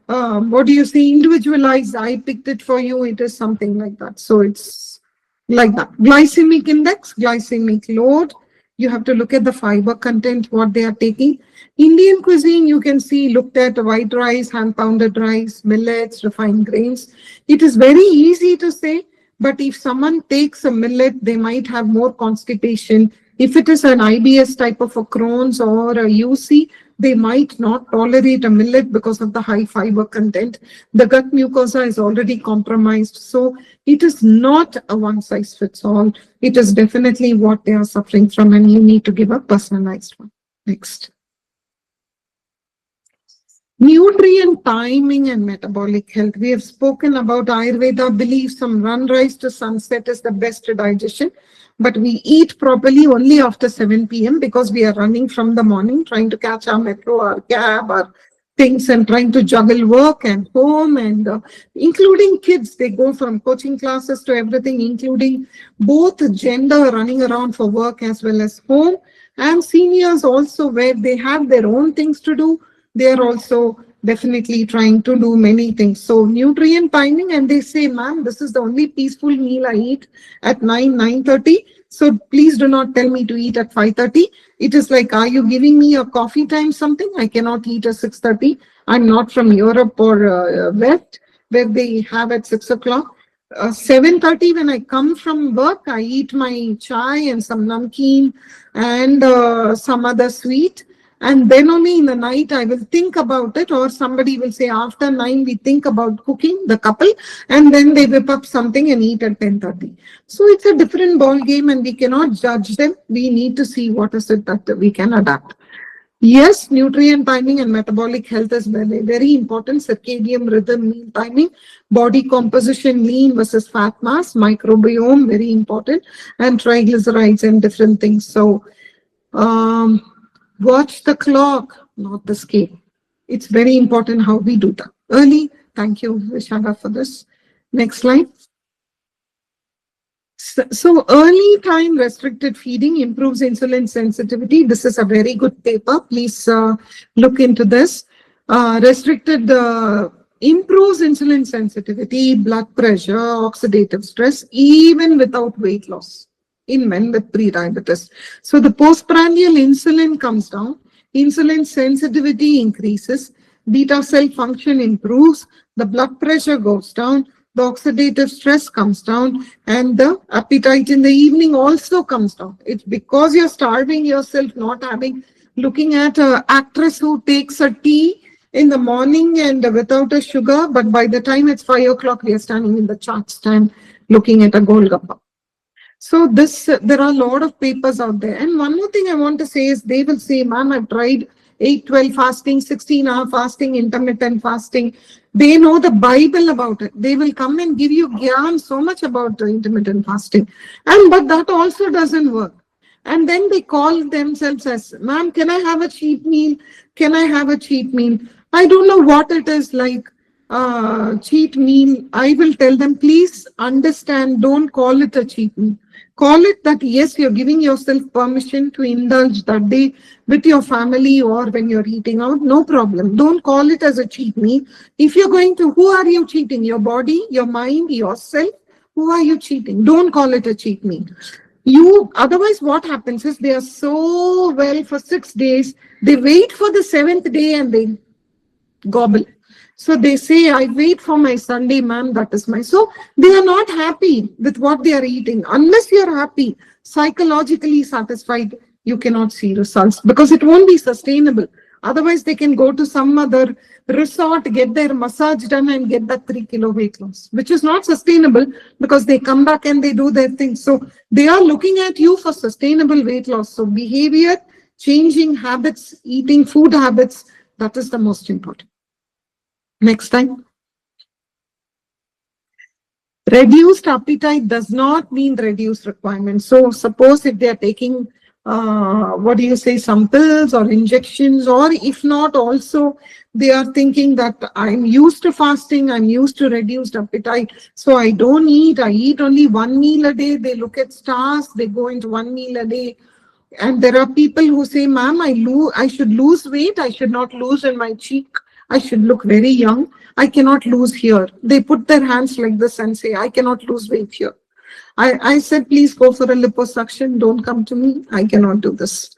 what do you say, individualized. I picked it for you. It is something like that. So it's like that. Glycemic index, glycemic load. You have to look at the fiber content, what they are taking. Indian cuisine, you can see, looked at white rice, hand pounded rice, millets, refined grains. It is very easy to say, but if someone takes a millet, they might have more constipation. If it is an IBS type of a Crohn's or a UC, they might not tolerate a millet because of the high fiber content. The gut mucosa is already compromised. So it is not a one size fits all. It is definitely what they are suffering from, and you need to give a personalized one. Next. Nutrient timing and metabolic health. We have spoken about Ayurveda believes from sunrise to sunset is the best digestion, but we eat properly only after 7 p.m. because we are running from the morning, trying to catch our metro or cab or things and trying to juggle work and home and including kids. They go from coaching classes to everything, including both gender running around for work as well as home, and seniors also where they have their own things to do. They are also definitely trying to do many things. So nutrient timing, and they say, ma'am, this is the only peaceful meal I eat at 9:30. So please do not tell me to eat at 5:30. It is like, are you giving me a coffee time something? I cannot eat at 6:30. I'm not from Europe or West where they have at 6 o'clock. 7:30 when I come from work, I eat my chai and some namkeen and some other sweet. And then only in the night I will think about it, or somebody will say after 9 we think about cooking, the couple, and then they whip up something and eat at 10:30. So it's a different ball game and we cannot judge them. We need to see what is it that we can adapt. Yes, nutrient timing and metabolic health is very, very important. Circadian rhythm, meal timing, body composition, lean versus fat mass, microbiome, very important, and triglycerides and different things. So, watch the clock, not the scale. It's very important how we do that. Early, thank you, Vishaka, for this. Next slide. So early time restricted feeding improves insulin sensitivity. This is a very good paper. Please look into this. Restricted improves insulin sensitivity, blood pressure, oxidative stress, even without weight loss in men with pre-diabetes. So the postprandial insulin comes down, insulin sensitivity increases, beta cell function improves, the blood pressure goes down, the oxidative stress comes down, and the appetite in the evening also comes down. It's because you're starving yourself, not having, looking at an actress who takes a tea in the morning and without a sugar, but by the time it's 5 o'clock, we are standing in the chart stand looking at a Golgappa. So this, there are a lot of papers out there. And one more thing I want to say is they will say, ma'am, I've tried 8-12 fasting, 16-hour fasting, intermittent fasting. They know the Bible about it. They will come and give you gyan so much about intermittent fasting. But that also doesn't work. And then they call themselves as, ma'am, can I have a cheat meal? Can I have a cheat meal? I don't know what it is like. Cheat meal. I will tell them, please understand, don't call it a cheat meal. Call it that, yes, you're giving yourself permission to indulge that day with your family or when you're eating out, no problem. Don't call it as a cheat meal. If you're going to, who are you cheating? Your body, your mind, yourself? Who are you cheating? Don't call it a cheat meal. Otherwise what happens is they are so well for 6 days, they wait for the 7th day and they gobble. So they say, I wait for my Sunday, ma'am, that is my. So they are not happy with what they are eating. Unless you are happy, psychologically satisfied, you cannot see results because it won't be sustainable. Otherwise, they can go to some other resort, get their massage done and get that 3 kilo weight loss, which is not sustainable because they come back and they do their thing. So they are looking at you for sustainable weight loss. So behavior, changing habits, eating food habits, that is the most important. Next time. Reduced appetite does not mean reduced requirements. So suppose if they are taking, some pills or injections, or if not also, they are thinking that I'm used to fasting, I'm used to reduced appetite, so I don't eat, I eat only 1 meal a day. They look at stars, they go into 1 meal a day. And there are people who say, ma'am, I should lose weight, I should not lose in my cheek. I should look very young. I cannot lose here. They put their hands like this and say, I cannot lose weight here. I said, please go for a liposuction. Don't come to me. I cannot do this.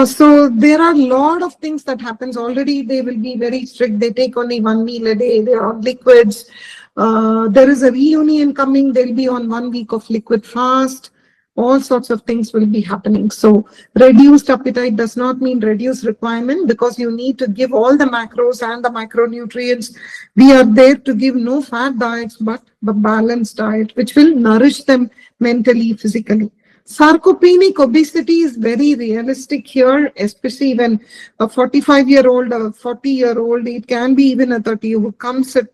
So there are a lot of things that happens already. They will be very strict. They take only 1 meal a day. They are on liquids. There is a reunion coming. They'll be on 1 week of liquid fast. All sorts of things will be happening. So reduced appetite does not mean reduced requirement because you need to give all the macros and the micronutrients. We are there to give no fat diets, but a balanced diet, which will nourish them mentally, physically. Sarcopenic obesity is very realistic here, especially when a 45-year-old, a 40-year-old, it can be even a 30 who comes at,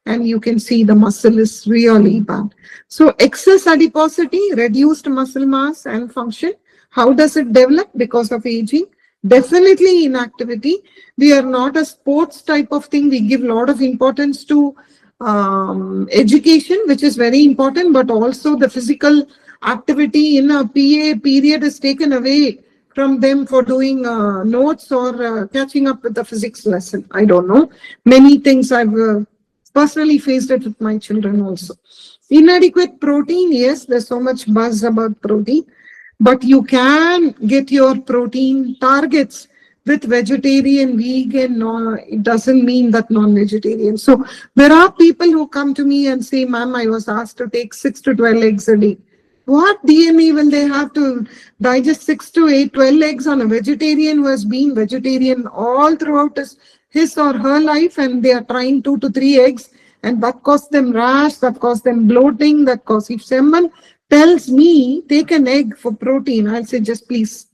and you can see the muscle is really bad. So excess adiposity, reduced muscle mass and function. How does it develop? Because of aging. Definitely inactivity. We are not a sports type of thing. We give a lot of importance to education, which is very important, but also the physical activity in a PA period is taken away from them for doing notes or catching up with the physics lesson. I don't know. Many things I've personally faced it with my children also. Inadequate protein, yes, there's so much buzz about protein, but you can get your protein targets with vegetarian, vegan, no, it doesn't mean that non-vegetarian. So there are people who come to me and say, ma'am, I was asked to take 6 to 12 eggs a day. What DME will they have to digest 6 to 8, 12 eggs on a vegetarian who has been vegetarian all throughout his or her life, and they are trying 2 to 3 eggs, and that causes them rash, that causes them bloating, that causes, if someone tells me take an egg for protein, I'll say just please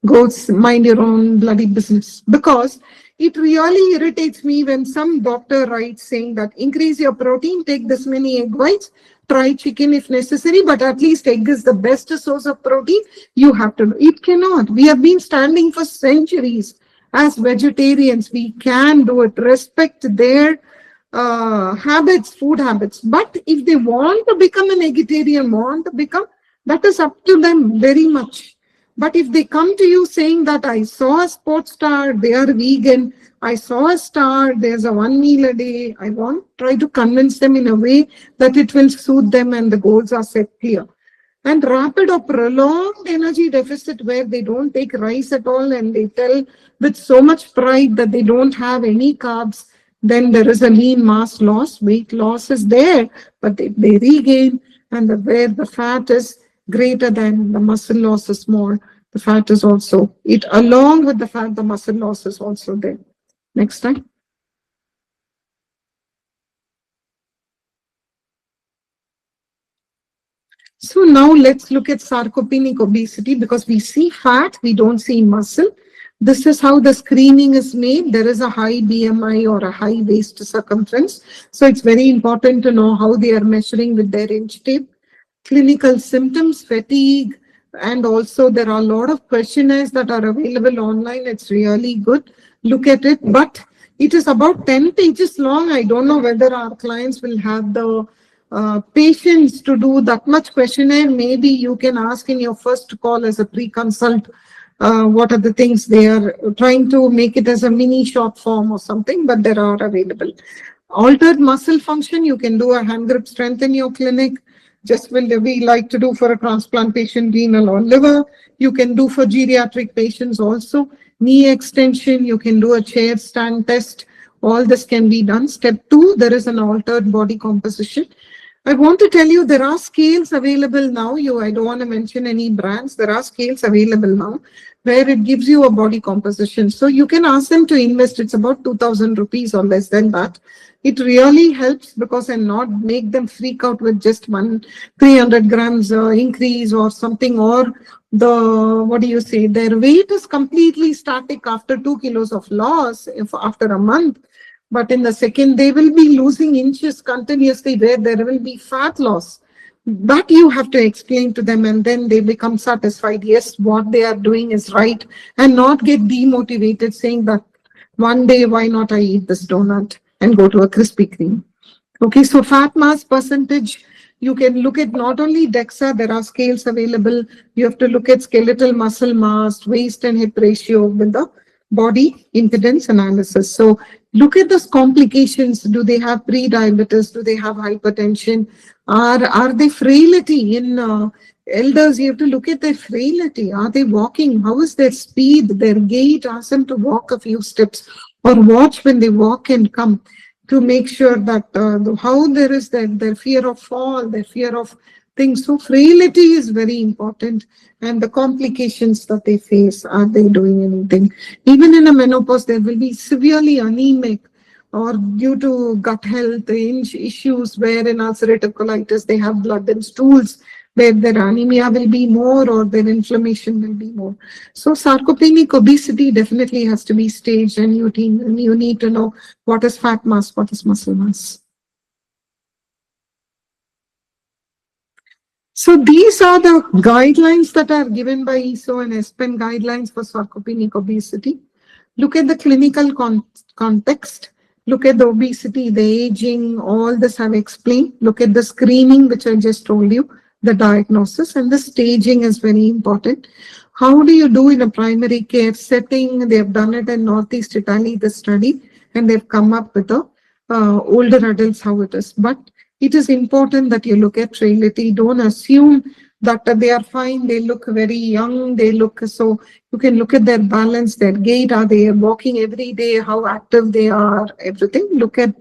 go mind your own bloody business, because it really irritates me when some doctor writes saying that increase your protein, take this many egg whites, try chicken if necessary, but at least egg is the best source of protein. You have to. It cannot. We have been standing for centuries as vegetarians. We can do it. Respect their habits, food habits. But if they want to become an vegetarian, that is up to them very much. But if they come to you saying that I saw a sports star, they are vegan, I saw a star, there's a 1 meal a day, I won't try to convince them in a way that it will suit them and the goals are set clear. And rapid or prolonged energy deficit where they don't take rice at all and they tell with so much pride that they don't have any carbs, then there is a lean mass loss, weight loss is there, but they regain, and where the fat is greater than the muscle loss is more, the fat is also, it along with the fat, the muscle loss is also there. Next time. So now let's look at sarcopenic obesity, because we see fat, we don't see muscle. This is how the screening is made. There is a high BMI or a high waist circumference. So it's very important to know how they are measuring with their inch tape. Clinical symptoms, fatigue, and also there are a lot of questionnaires that are available online. It's really good. Look at it, but it is about 10 pages long. I don't know whether our clients will have the patience to do that much questionnaire. Maybe you can ask in your first call as a pre-consult what are the things they are trying to make it as a mini short form or something, but there are available. Altered muscle function, you can do a hand grip strength in your clinic. Just will we like to do for a transplant patient, renal or liver. You can do for geriatric patients also. Knee extension, you can do a chair stand test. All this can be done. Step 2, there is an altered body composition. I want to tell you there are scales available now. I don't want to mention any brands. There are scales available now where it gives you a body composition. So you can ask them to invest. It's about 2,000 rupees or less than that. It really helps because and not make them freak out with just 300 grams increase or something, or their weight is completely static after 2 kilos of loss after a month. But in the second, they will be losing inches continuously where there will be fat loss. That you have to explain to them, and then they become satisfied. Yes, what they are doing is right, and not get demotivated saying that one day, why not I eat this donut and go to a Krispy Kreme. Okay, so fat mass percentage, you can look at not only DEXA, there are scales available. You have to look at skeletal muscle mass, waist and hip ratio with the body impedance analysis. So look at those complications. Do they have pre-diabetes? Do they have hypertension? Are they frailty? In elders, you have to look at their frailty. Are they walking? How is their speed, their gait? Ask them to walk a few steps or watch when they walk and come to make sure that how there is their fear of fall, their fear of things. So frailty is very important, and the complications that they face, are they doing anything? Even in a menopause, there will be severely anemic or due to gut health issues where in ulcerative colitis, they have blood in stools where their anemia will be more or their inflammation will be more. So sarcopenic obesity definitely has to be staged, and you need to know what is fat mass, what is muscle mass. So these are the guidelines that are given by ESO and ESPEN guidelines for sarcopenic obesity. Look at the clinical context. Look at the obesity, the aging, all this I've explained. Look at the screening, which I just told you, the diagnosis, and the staging is very important. How do you do in a primary care setting? They have done it in Northeast Italy, the study, and they've come up with the older adults, how it is. But it is important that you look at frailty. Don't assume that they are fine. They look very young. They look so. You can look at their balance, their gait. Are they walking every day? How active they are? Everything. Look at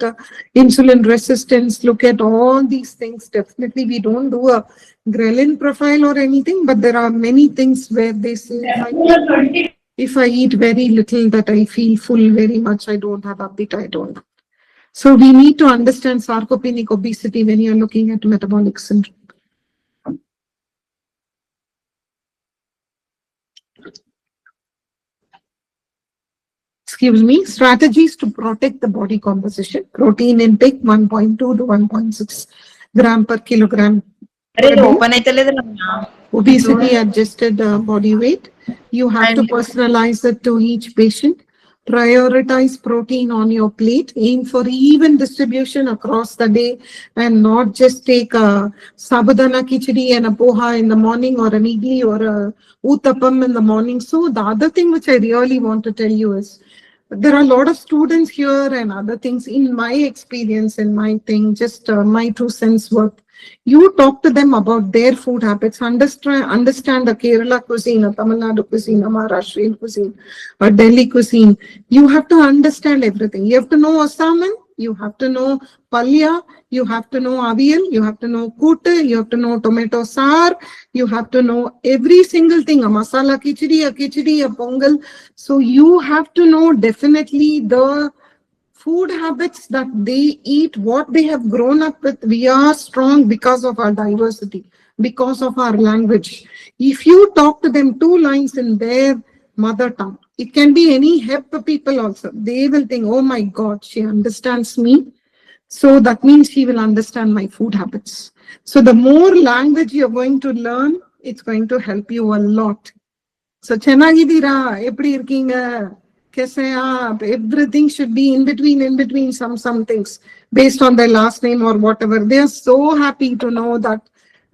insulin resistance. Look at all these things. Definitely, we don't do a ghrelin profile or anything, but there are many things where they say, if I eat very little, that I feel full very much. I don't have appetite. So we need to understand sarcopenic obesity when you're looking at metabolic syndrome. Excuse me, strategies to protect the body composition. Protein intake 1.2 to 1.6 gram per kilogram. Obesity adjusted body weight. You have to personalize it to each patient. Prioritize protein on your plate. Aim for even distribution across the day and not just take a sabudana khichdi and a poha in the morning or an idli or a uttapam in the morning. So the other thing which I really want to tell you is there are a lot of students here and other things. In my experience, in my thing, just my 2 cents worth. You talk to them about their food habits, understand the Kerala cuisine, a Tamil Nadu cuisine, a Maharashtrian cuisine, a Delhi cuisine. You have to understand everything. You have to know Assaman, you have to know Palya, you have to know Avial, you have to know Kute, you have to know tomato saar, you have to know every single thing, a masala khichdi, a pongal. So you have to know definitely the food habits that they eat, what they have grown up with. We are strong because of our diversity, because of our language. If you talk to them 2 lines in their mother tongue, it can be any hep people also. They will think, oh my God, she understands me. So that means she will understand my food habits. So the more language you're going to learn, it's going to help you a lot. So Chenagidira, Epdi Irkinga, everything should be in between some things based on their last name or whatever. They are so happy to know that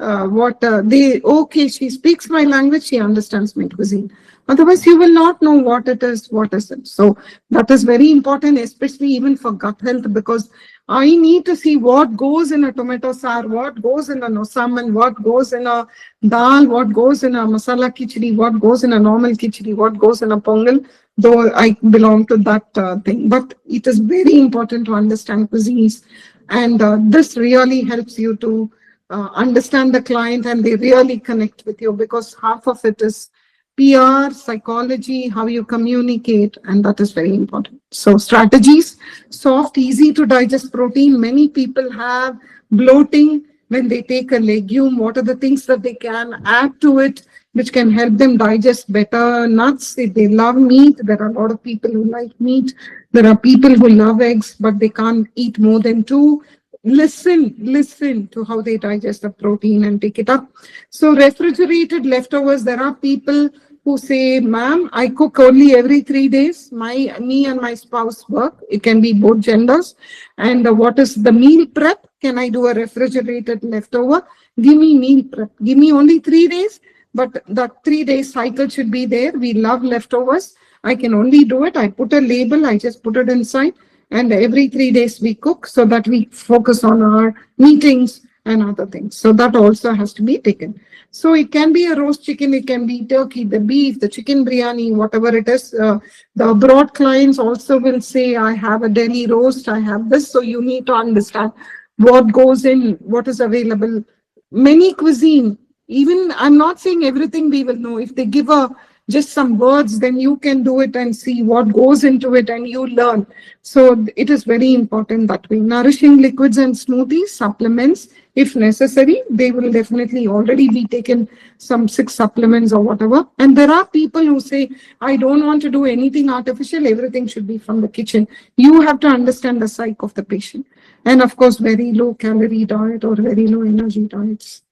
okay, she speaks my language, she understands my cuisine. Otherwise, you will not know what it is, what is it. So that is very important, especially even for gut health, because I need to see what goes in a tomato saar, what goes in a nosaman, what goes in a dal, what goes in a masala khichdi, what goes in a normal khichdi, what goes in a pongal, though I belong to that thing. But it is very important to understand cuisines. And this really helps you to understand the client, and they really connect with you, because half of it is PR, psychology, how you communicate, and that is very important. So strategies, soft, easy to digest protein. Many people have bloating when they take a legume. What are the things that they can add to it which can help them digest better? Nuts, if they love meat, there are a lot of people who like meat. There are people who love eggs, but they can't eat more than 2. Listen to how they digest the protein and take it up. So refrigerated leftovers, there are people who say, ma'am, I cook only every 3 days. Me and my spouse work. It can be both genders. And what is the meal prep? Can I do a refrigerated leftover? Give me meal prep. Give me only 3 days, but that 3-day cycle should be there. We love leftovers. I can only do it. I put a label. I just put it inside. And every 3 days we cook, so that we focus on our meetings and other things. So that also has to be taken. So it can be a roast chicken, it can be turkey, the beef, the chicken biryani, whatever it is. The abroad clients also will say, I have a Delhi roast, I have this. So you need to understand what goes in, what is available. Many cuisine, even I'm not saying everything we will know. If they give a just some words, then you can do it and see what goes into it and you learn. So it is very important that way. Nourishing liquids and smoothies, supplements, if necessary, they will definitely already be taken some 6 supplements or whatever. And there are people who say, I don't want to do anything artificial, everything should be from the kitchen. You have to understand the psyche of the patient. And of course, very low calorie diet or very low energy diets.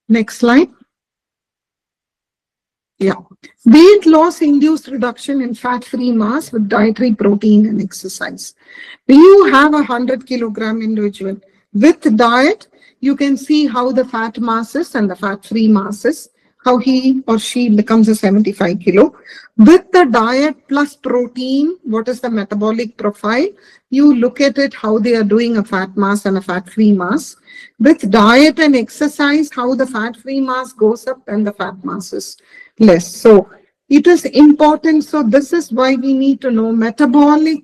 Next slide. Yeah. Weight loss induced reduction in fat-free mass with dietary protein and exercise. When you have 100 kilogram individual with diet, you can see how the fat masses and the fat-free masses, how he or she becomes a 75 kilo. With the diet plus protein, what is the metabolic profile? You look at it, how they are doing a fat mass and a fat-free mass. With diet and exercise, how the fat-free mass goes up and the fat mass is less. So it is important. So this is why we need to know metabolic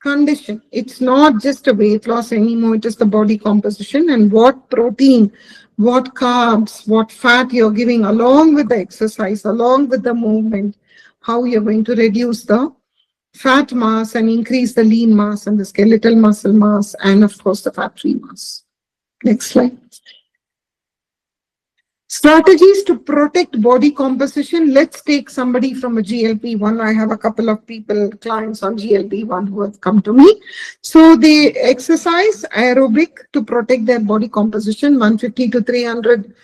condition. It's not just a weight loss anymore. It is the body composition and what protein, what carbs, what fat you're giving along with the exercise, along with the movement, how you're going to reduce the fat mass and increase the lean mass and the skeletal muscle mass and of course the fat-free mass. Next slide. Strategies to protect body composition. Let's take somebody from a GLP-1. I have a couple of people, clients on GLP-1 who have come to me. So they exercise aerobic to protect their body composition, 150 to 300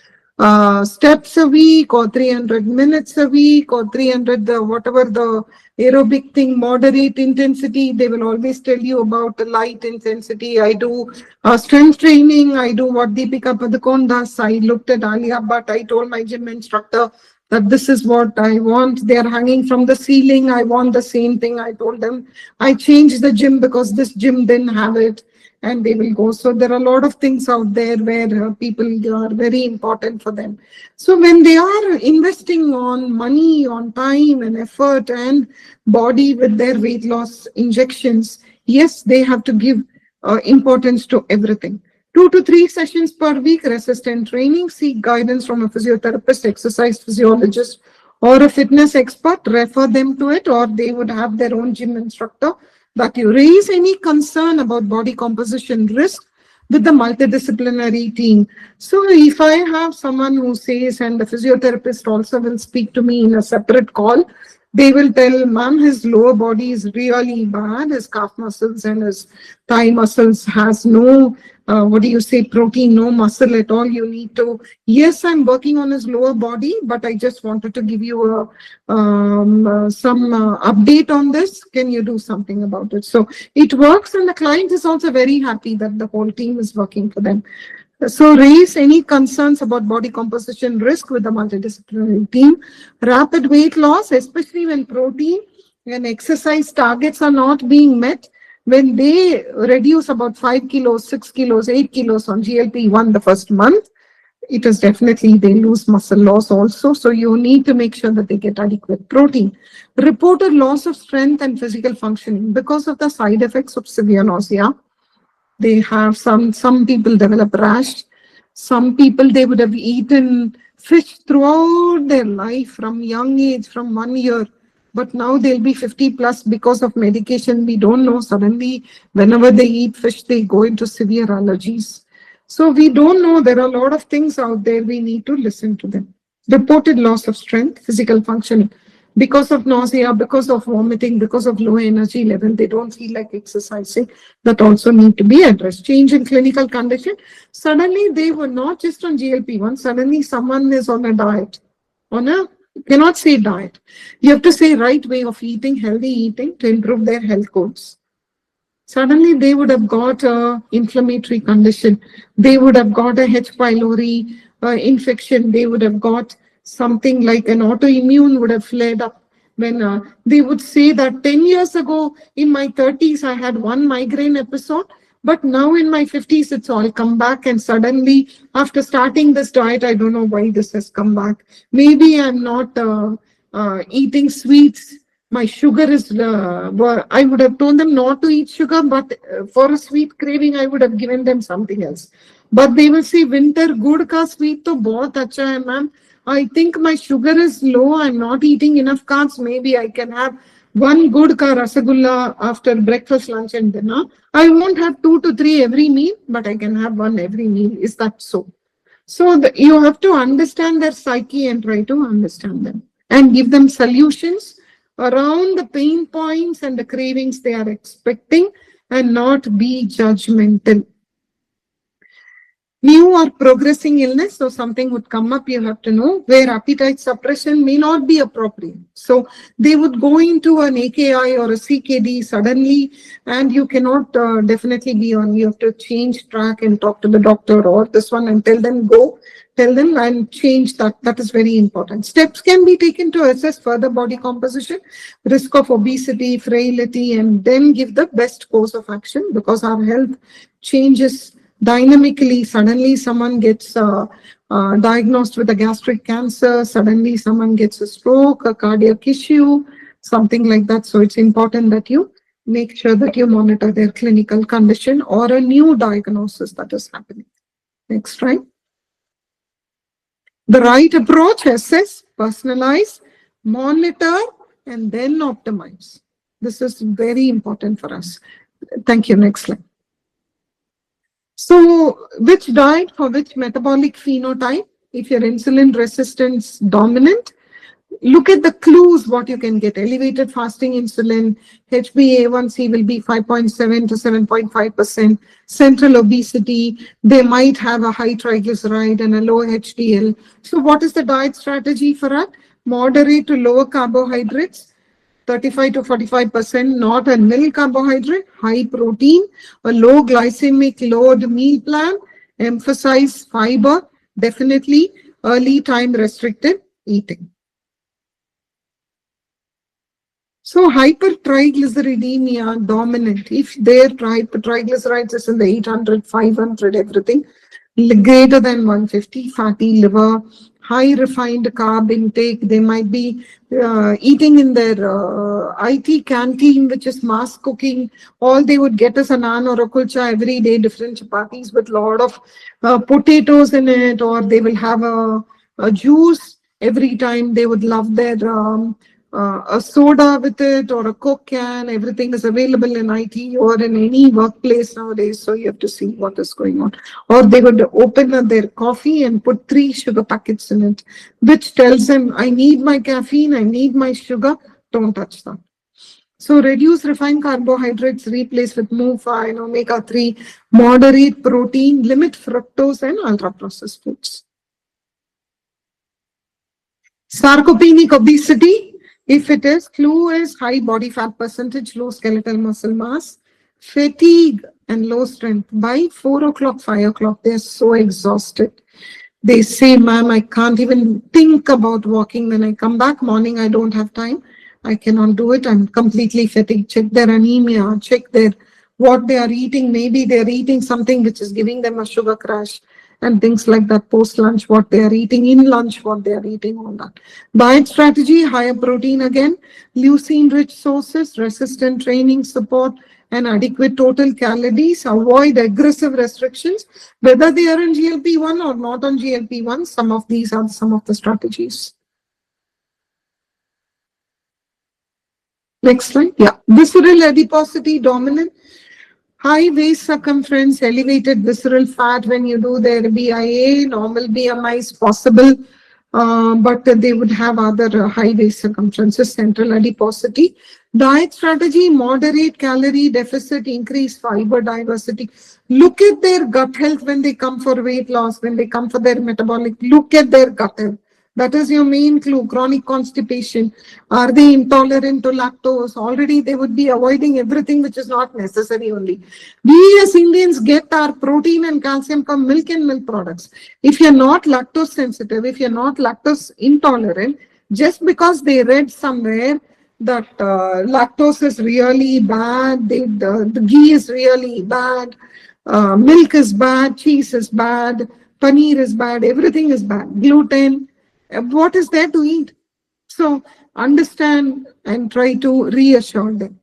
steps a week or 300 minutes a week or 300, whatever the aerobic thing, moderate intensity. They will always tell you about the light intensity. I do strength training. I do what Deepika Padukone does. I looked at Alia Bhatt. I told my gym instructor that this is what I want. They are hanging from the ceiling. I want the same thing. I told them I changed the gym because this gym didn't have it. And they will go. So there are a lot of things out there where people are very important for them. So when they are investing on money, on time and effort and body with their weight loss injections, yes, they have to give importance to everything. 2 to 3 sessions per week, resistant training, seek guidance from a physiotherapist, exercise physiologist, or a fitness expert, refer them to it, or they would have their own gym instructor. That you raise any concern about body composition risk with the multidisciplinary team. So if I have someone who says, and the physiotherapist also will speak to me in a separate call, they will tell, ma'am, his lower body is really bad, his calf muscles and his thigh muscles has no, protein, no muscle at all. You need to, yes, I'm working on his lower body, but I just wanted to give you some update on this. Can you do something about it? So it works, and the client is also very happy that the whole team is working for them. So raise any concerns about body composition risk with the multidisciplinary team. Rapid weight loss, especially when protein and exercise targets are not being met, when they reduce about 5 kilos, 6 kilos, 8 kilos on GLP-1 the first month, it is definitely they lose muscle loss also. So you need to make sure that they get adequate protein. Reported loss of strength and physical functioning because of the side effects of severe nausea. They have some people develop rash. Some people, they would have eaten fish throughout their life from young age, from 1 year. But now they'll be 50 plus because of medication. We don't know. Suddenly, whenever they eat fish, they go into severe allergies. So we don't know. There are a lot of things out there. We need to listen to them. Reported loss of strength, physical functioning. Because of nausea, because of vomiting, because of low energy level, they don't feel like exercising. That also need to be addressed. Change in clinical condition. Suddenly, they were not just on GLP-1. Suddenly, someone is on a diet. You cannot say diet. You have to say right way of eating, healthy eating to improve their health codes. Suddenly they would have got a inflammatory condition. They would have got a H. pylori infection. They would have got something like an autoimmune would have flared up. When they would say that 10 years ago in my 30s, I had one migraine episode. But now in my 50s, it's all come back. And suddenly, after starting this diet, I don't know why this has come back. Maybe I'm not eating sweets. My sugar is, I would have told them not to eat sugar, but for a sweet craving, I would have given them something else. But they will say, winter good ka sweet to bahut acha hai, ma'am. I think my sugar is low, I'm not eating enough carbs, maybe I can have one good ka rasagulla after breakfast, lunch, and dinner. I won't have 2 to 3 every meal, but I can have one every meal. Is that so? So you have to understand their psyche and try to understand them and give them solutions around the pain points and the cravings they are expecting and not be judgmental. New or progressing illness, so something would come up, you have to know, where appetite suppression may not be appropriate. So they would go into an AKI or a CKD suddenly, and you cannot definitely be on. You have to change track and talk to the doctor or this one and tell them go, tell them and change that. That is very important. Steps can be taken to assess further body composition, risk of obesity, frailty, and then give the best course of action, because our health changes dynamically. Suddenly someone gets diagnosed with a gastric cancer, suddenly someone gets a stroke, a cardiac issue, something like that. So it's important that you make sure that you monitor their clinical condition or a new diagnosis that is happening. Next, right? The right approach: assess, personalize, monitor, and then optimize. This is very important for us. Thank you. Next slide. So, which diet for which metabolic phenotype? If you're insulin resistance dominant, look at the clues what you can get. Elevated fasting insulin, HbA1c will be 5.7 to 7.5%. Central obesity, they might have a high triglyceride and a low HDL. So what is the diet strategy for that? Moderate to lower carbohydrates, 35 to 45%, not a nil carbohydrate, high protein, a low glycemic load meal plan, emphasize fiber, definitely early time restricted eating. So hypertriglyceridemia dominant, if their triglycerides is in the 800, 500, everything, greater than 150, fatty liver, high refined carb intake, they might be eating in their IT canteen, which is mass cooking. All they would get is a naan or a kulcha every day, different chapatis with a lot of potatoes in it, or they will have a juice every time. They would love their a soda with it or a Coke can. Everything is available in IT or in any workplace nowadays. So you have to see what is going on. Or they would open their coffee and put 3 sugar packets in it, which tells them, I need my caffeine, I need my sugar, don't touch that. So reduce refined carbohydrates, replace with MUFA and omega-3, moderate protein, limit fructose and ultra-processed foods. Sarcopenic obesity, if it is, clue is high body fat percentage, low skeletal muscle mass, fatigue and low strength. By 4 o'clock, 5 o'clock, they're so exhausted. They say, ma'am, I can't even think about walking. When I come back morning, I don't have time. I cannot do it. I'm completely fatigued. Check their anemia, check their what they are eating. Maybe they're eating something which is giving them a sugar crash and things like that. Post lunch, what they are eating, in lunch, what they are eating, all that. Diet strategy: higher protein again, leucine rich sources, resistant training support, and adequate total calories. Avoid aggressive restrictions, whether they are on GLP-1 or not on GLP-1. Some of these are some of the strategies. Next slide. Yeah. Visceral adiposity dominant. High waist circumference, elevated visceral fat when you do their BIA, normal BMI is possible, but they would have other high waist circumferences, central adiposity. Diet strategy: moderate calorie deficit, increase fiber diversity. Look at their gut health when they come for weight loss, when they come for their metabolic. Look at their gut health. That is your main clue. Chronic constipation. Are they intolerant to lactose? Already they would be avoiding everything which is not necessary only. We as Indians get our protein and calcium from milk and milk products. If you're not lactose sensitive, if you're not lactose intolerant, just because they read somewhere that lactose is really bad, the ghee is really bad, milk is bad, cheese is bad, paneer is bad, everything is bad, gluten, what is there to eat? So understand and try to reassure them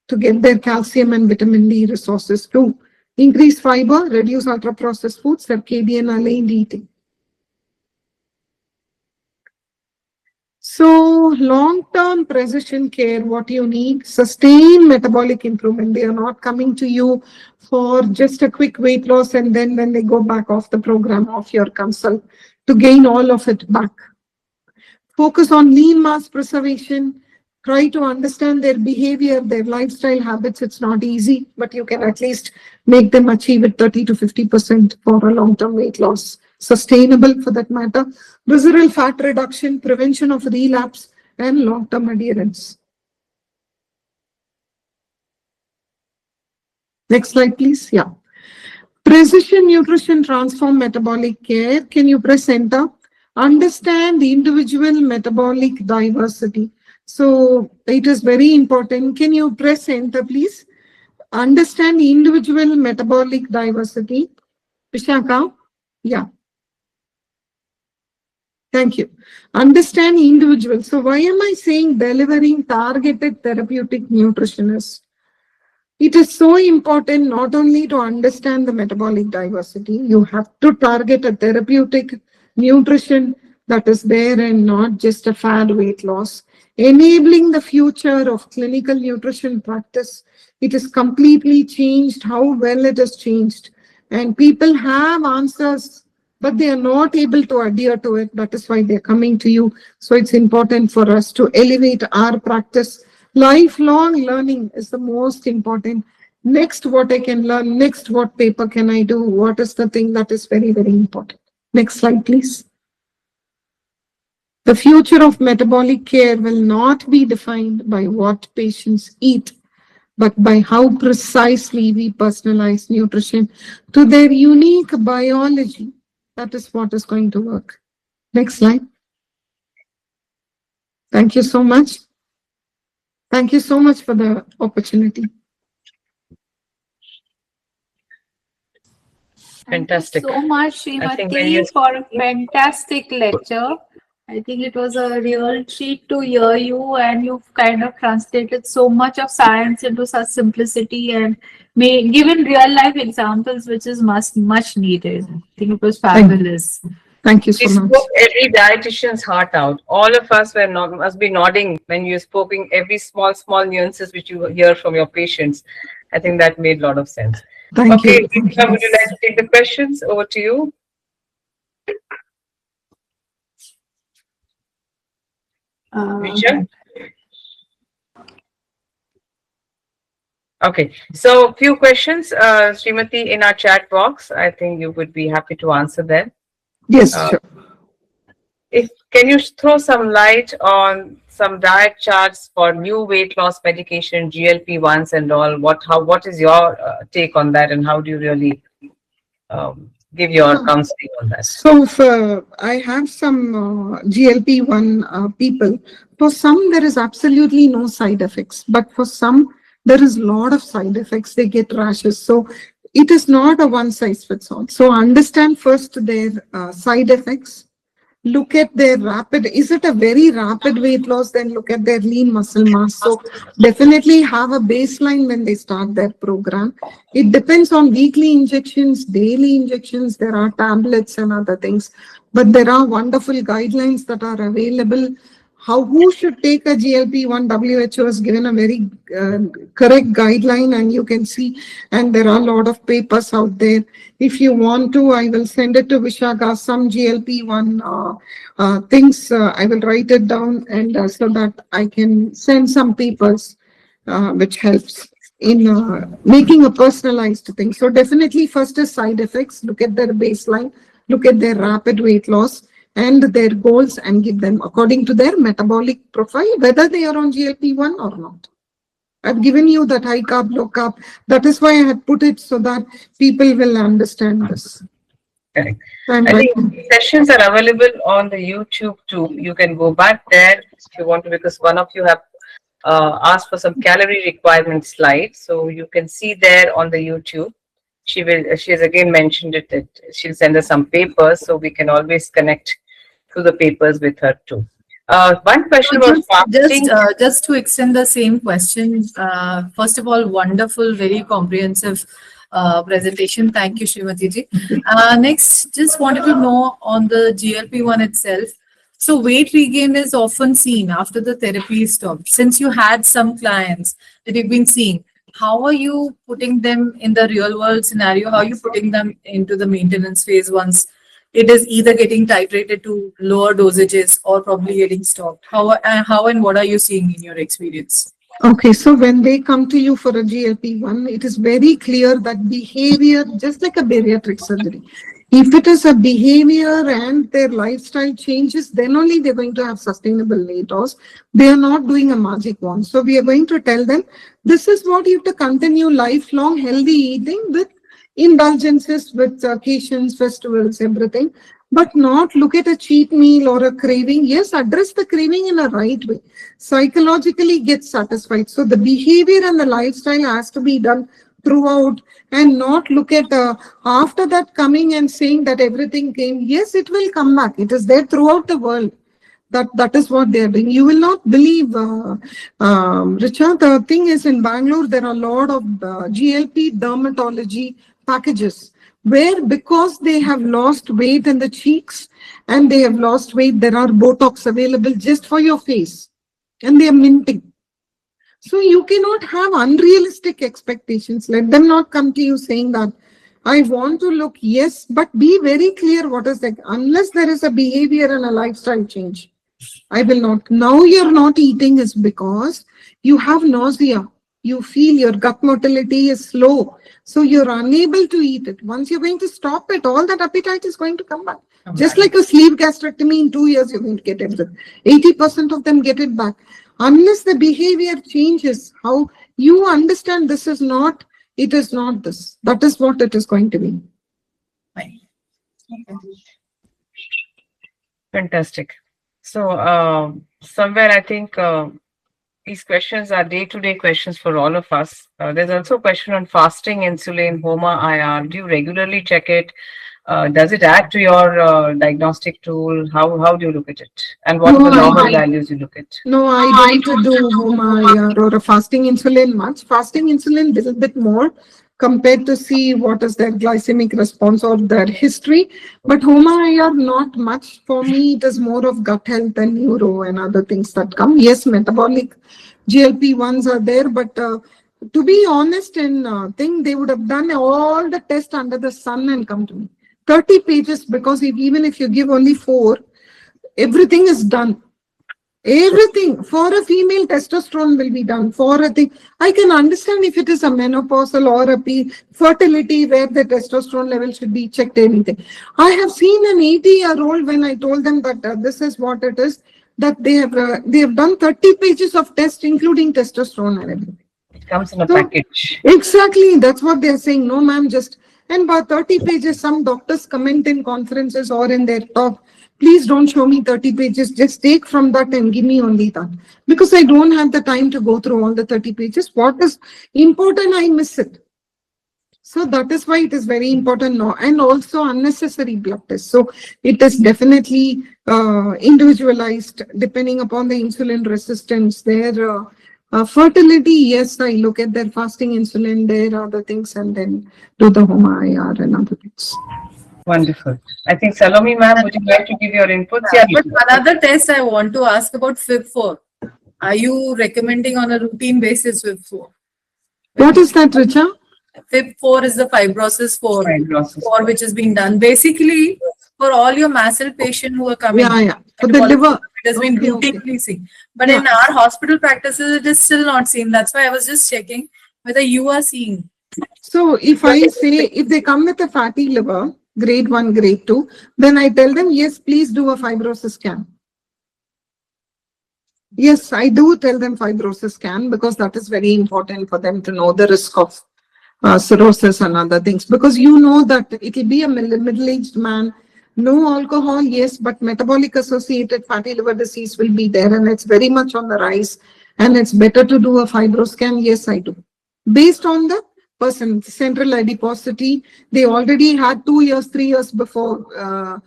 to get their calcium and vitamin D resources too. Increase fiber, reduce ultra-processed foods, circadian aligned eating. So long-term precision care, what you need, sustained metabolic improvement. They are not coming to you for just a quick weight loss and then when they go back off the program of your consult to gain all of it back. Focus on lean mass preservation. Try to understand their behavior, their lifestyle habits. It's not easy, but you can at least make them achieve it 30 to 50% for a long-term weight loss. Sustainable for that matter. Visceral fat reduction, prevention of relapse, and long-term adherence. Next slide, please. Yeah. Precision nutrition transform metabolic care. Can you press enter? Understand the individual metabolic diversity. So it is very important. Can you press enter, please? Understand the individual metabolic diversity. Vishaka? Yeah. Thank you. Understand individual. So why am I saying delivering targeted therapeutic nutritionist? It is so important not only to understand the metabolic diversity, you have to target a therapeutic nutrition that is there and not just a fad weight loss. Enabling the future of clinical nutrition practice, it is completely changed how well it has changed. And people have answers, but they are not able to adhere to it. That is why they're coming to you. So it's important for us to elevate our practice. Lifelong learning is the most important. Next, what I can learn, next, what paper can I do, what is the thing that is very, very important. Next slide, please. The future of metabolic care will not be defined by what patients eat, but by how precisely we personalize nutrition to their unique biology. That is what is going to work. Next slide. Thank you so much. Thank you so much for the opportunity. Fantastic. Thank you so much, I think when you Sreemathy, for a fantastic lecture. I think it was a real treat to hear you, and you've kind of translated so much of science into such simplicity and given real life examples, which is much needed. I think it was fabulous. Thank you she so much. spoke every dietitian's heart out. All of us were not, must be nodding when you're speaking every small nuances which you hear from your patients. I think that made a lot of sense. Thank Okay, you. Thank Deepika, you. would you like to take the questions? Over to you. Risha? Okay, so a few questions, Sreemathy, in our chat box. I think you would be happy to answer them. Yes, Uh, sure. Can you throw some light on some diet charts for new weight loss medication, GLP-1s and all? What is your take on that, and how do you really give your counseling on that? So I have some GLP-1 people. For some, there is absolutely no side effects, but for some, there is a lot of side effects. They get rashes. So it is not a one size fits all. So understand first their side effects. Look at their rapid, is it a very rapid weight loss? Then look at their lean muscle mass. So definitely have a baseline when they start their program. It depends on weekly injections, daily injections. There are tablets and other things, but there are wonderful guidelines that are available. Who should take a GLP-1? WHO has given a very correct guideline, and you can see, and there are a lot of papers out there. If you want to, I will send it to Vishaka, some GLP-1 things. I will write it down, and so that I can send some papers which helps in making a personalized thing. So definitely first is side effects. Look at their baseline, look at their rapid weight loss and their goals, and give them according to their metabolic profile, whether they are on GLP-1 or not. I've given you that high carb, low carb. That is why I had put it so that people will understand this. Correct. I think sessions are available on the YouTube too. You can go back there if you want to, because one of you have asked for some calorie requirement slides. So you can see there on the YouTube. She has again mentioned it that she'll send us some papers, so we can always connect to the papers with her too. One question was fasting. Just to extend the same question. First of all, wonderful, very comprehensive presentation. Thank you, Sreemathy ji. Next, just wanted to know on the GLP-1 itself. So weight regain is often seen after the therapy is stopped. Since you had some clients that you've been seeing, how are you putting them in the real world scenario? How are you putting them into the maintenance phase once it is either getting titrated to lower dosages or probably getting stopped? How and what are you seeing in your experience? Okay, so when they come to you for a GLP-1, it is very clear that behavior, just like a bariatric surgery, if it is a behavior and their lifestyle changes, then only they're going to have sustainable weight loss. They are not doing a magic wand. So we are going to tell them this is what you have to continue lifelong healthy eating with indulgences, with occasions, festivals, everything, but not look at a cheat meal or a craving. Yes, address the craving in a right way, psychologically get satisfied. So the behavior and the lifestyle has to be done throughout, and not look at after that coming and saying that everything came. Yes, it will come back. It is there throughout the world. That is what they are doing. You will not believe, Richard. The thing is, in Bangalore, there are a lot of GLP dermatology packages where, because they have lost weight in the cheeks and they have lost weight, there are Botox available just for your face, and they are minting. So you cannot have unrealistic expectations. Let them not come to you saying that I want to look, yes, but be very clear what is that. Unless there is a behavior and a lifestyle change, I will not. Now you're not eating is because you have nausea. You feel your gut motility is slow. So you're unable to eat it. Once you're going to stop it, all that appetite is going to come back. Just like a sleeve gastrectomy, in 2 years, you're going to get everything. 80% of them get it back. Unless the behavior changes, how you understand this is not, it is not this. That is what it is going to be. Fine. Okay. Fantastic. So somewhere I think these questions are day-to-day questions for all of us. There's also a question on fasting insulin, HOMA IR. Do you regularly check it? Does it add to your diagnostic tool? How do you look at it? And what are the normal values you look at? No, I don't do HOMA or a fasting insulin much. Fasting insulin little bit more compared to see what is their glycemic response or their history. But HOMA IR not much. For me, it is more of gut health and neuro and other things that come. Yes, metabolic GLP-1s are there, but to be honest, in thing, they would have done all the tests under the sun and come to me. 30 pages, because even if you give only 4, everything is done. Everything for a female, testosterone will be done. For a thing, I can understand if it is a menopausal or a fertility where the testosterone level should be checked. Anything. I have seen an 80-year-old when I told them that this is what it is, that they have done 30 pages of tests, including testosterone and everything. It comes in a package. Exactly, that's what they are saying. No, ma'am, just and by 30 pages, some doctors comment in conferences or in their talk. Please don't show me 30 pages. Just take from that and give me only that. Because I don't have the time to go through all the 30 pages. What is important, I miss it. So that is why it is very important now. And also unnecessary blood tests. So it is definitely individualized depending upon the insulin resistance. Their fertility, yes, I look at their fasting insulin, their other things, and then do the HOMA IR and other things. Wonderful. I think Salome ma'am, would you like to give your inputs? Yeah. But another test I want to ask about FIB4. Are you recommending on a routine basis FIB4? What is that, Richa? FIB4 is the fibrosis for which is being done. Basically, for all your mast cell patients who are coming. Yeah. For the liver. It has been routinely seen. But in our hospital practices, it is still not seen. That's why I was just checking whether you are seeing. So if I say, if they come with a fatty liver, grade 1, grade 2, then I tell them, yes, please do a fibrosis scan. Yes, I do tell them fibrosis scan because that is very important for them to know the risk of cirrhosis and other things. Because you know that it will be a middle-aged man, no alcohol, yes, but metabolic associated fatty liver disease will be there and it's very much on the rise. And it's better to do a fibro scan. Yes, I do. Based on the person, central adiposity, they already had 2 years, 3 years before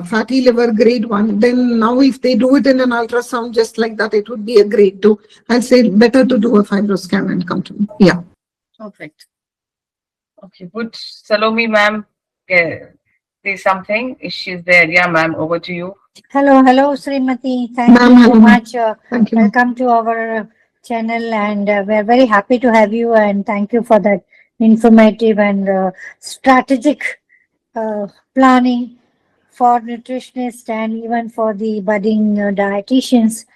fatty liver grade 1. Then now if they do it in an ultrasound just like that, it would be a grade 2. I'll say better to do a fibro scan and come to me. Yeah. Perfect. Okay, would Salome ma'am say something? Is she there? Yeah, ma'am, over to you. Hello, Sreemathy. Thank Ma'am, you so hello, ma'am. much. Thank you, ma'am. Welcome to our channel, and we're very happy to have you. And thank you for that informative and strategic planning for nutritionists and even for the budding dietitians.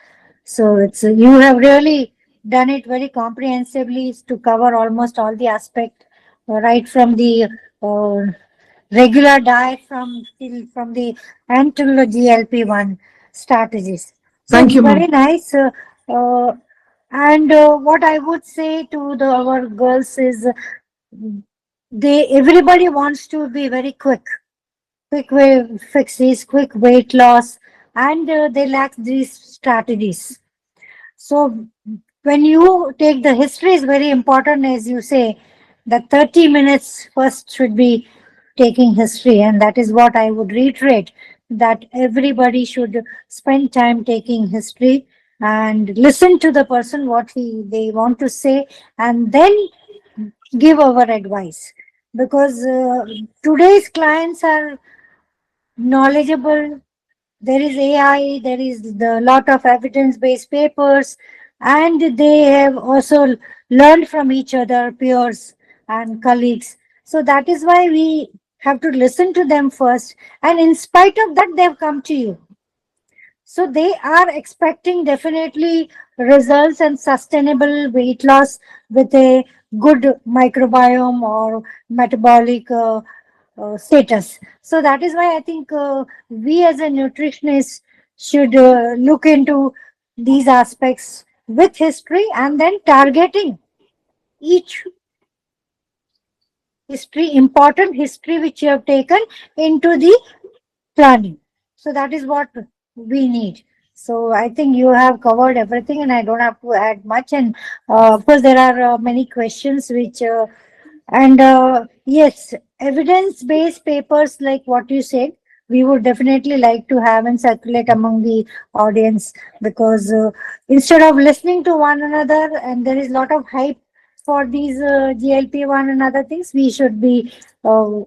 So it's you have really done it very comprehensively to cover almost all the aspect, right from the uh, regular diet from the until the GLP-1 strategies. So Thank it's you, very ma'am. nice. And what I would say to our girls is they everybody wants to be very quick way fixes, quick weight loss, and they lack these strategies. So when you take the history is very important, as you say, the 30 minutes first should be taking history, and that is what I would reiterate, that everybody should spend time taking history and listen to the person what they want to say, and then give our advice, because today's clients are knowledgeable. There is AI, there is the lot of evidence-based papers, and they have also learned from each other, peers and colleagues. So that is why we have to listen to them first. And in spite of that, they've come to you. So they are expecting definitely results and sustainable weight loss with a good microbiome or metabolic status. So that is why I think we as a nutritionist should look into these aspects with history and then targeting each important history which you have taken into the planning. So that is what we need. So I think you have covered everything, and I don't have to add much. And of course, there are many questions which, and yes, evidence-based papers like what you said, we would definitely like to have and circulate among the audience, because instead of listening to one another, and there is a lot of hype for these GLP-1 and other things, we should be uh,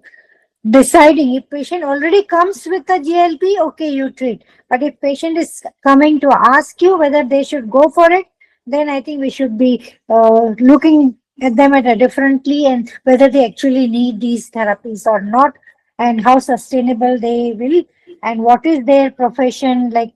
deciding. If patient already comes with a GLP, okay, you treat. But if patient is coming to ask you whether they should go for it, then I think we should be looking at them at a differently, and whether they actually need these therapies or not, and how sustainable they will, and what is their profession like,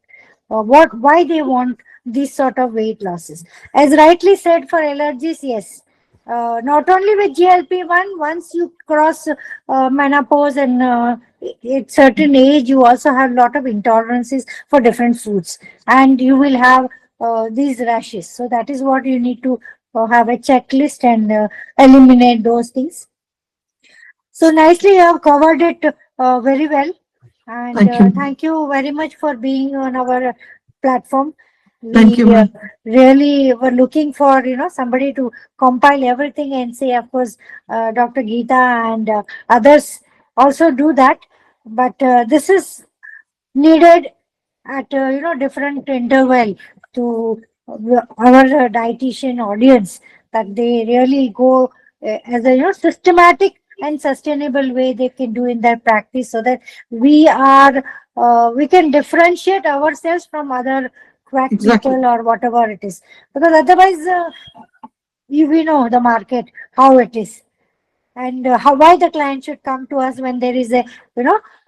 what why they want these sort of weight losses. As rightly said, for allergies, yes, not only with GLP-1, once you cross menopause and at certain age, you also have a lot of intolerances for different foods, and you will have these rashes. So that is what you need to have a checklist and eliminate those things. So nicely, you have covered it very well, and Thank you, ma'am. thank you very much for being on our platform. Thank you, We ma'am. really were looking for somebody to compile everything and say, of course, Dr. Geeta and others also do that, but this is needed at different interval to our dietitian audience, that they really go as a systematic and sustainable way they can do in their practice, so that we can differentiate ourselves from other quack Exactly. people or whatever it is, because otherwise we know the market how it is, and how why the client should come to us when there is a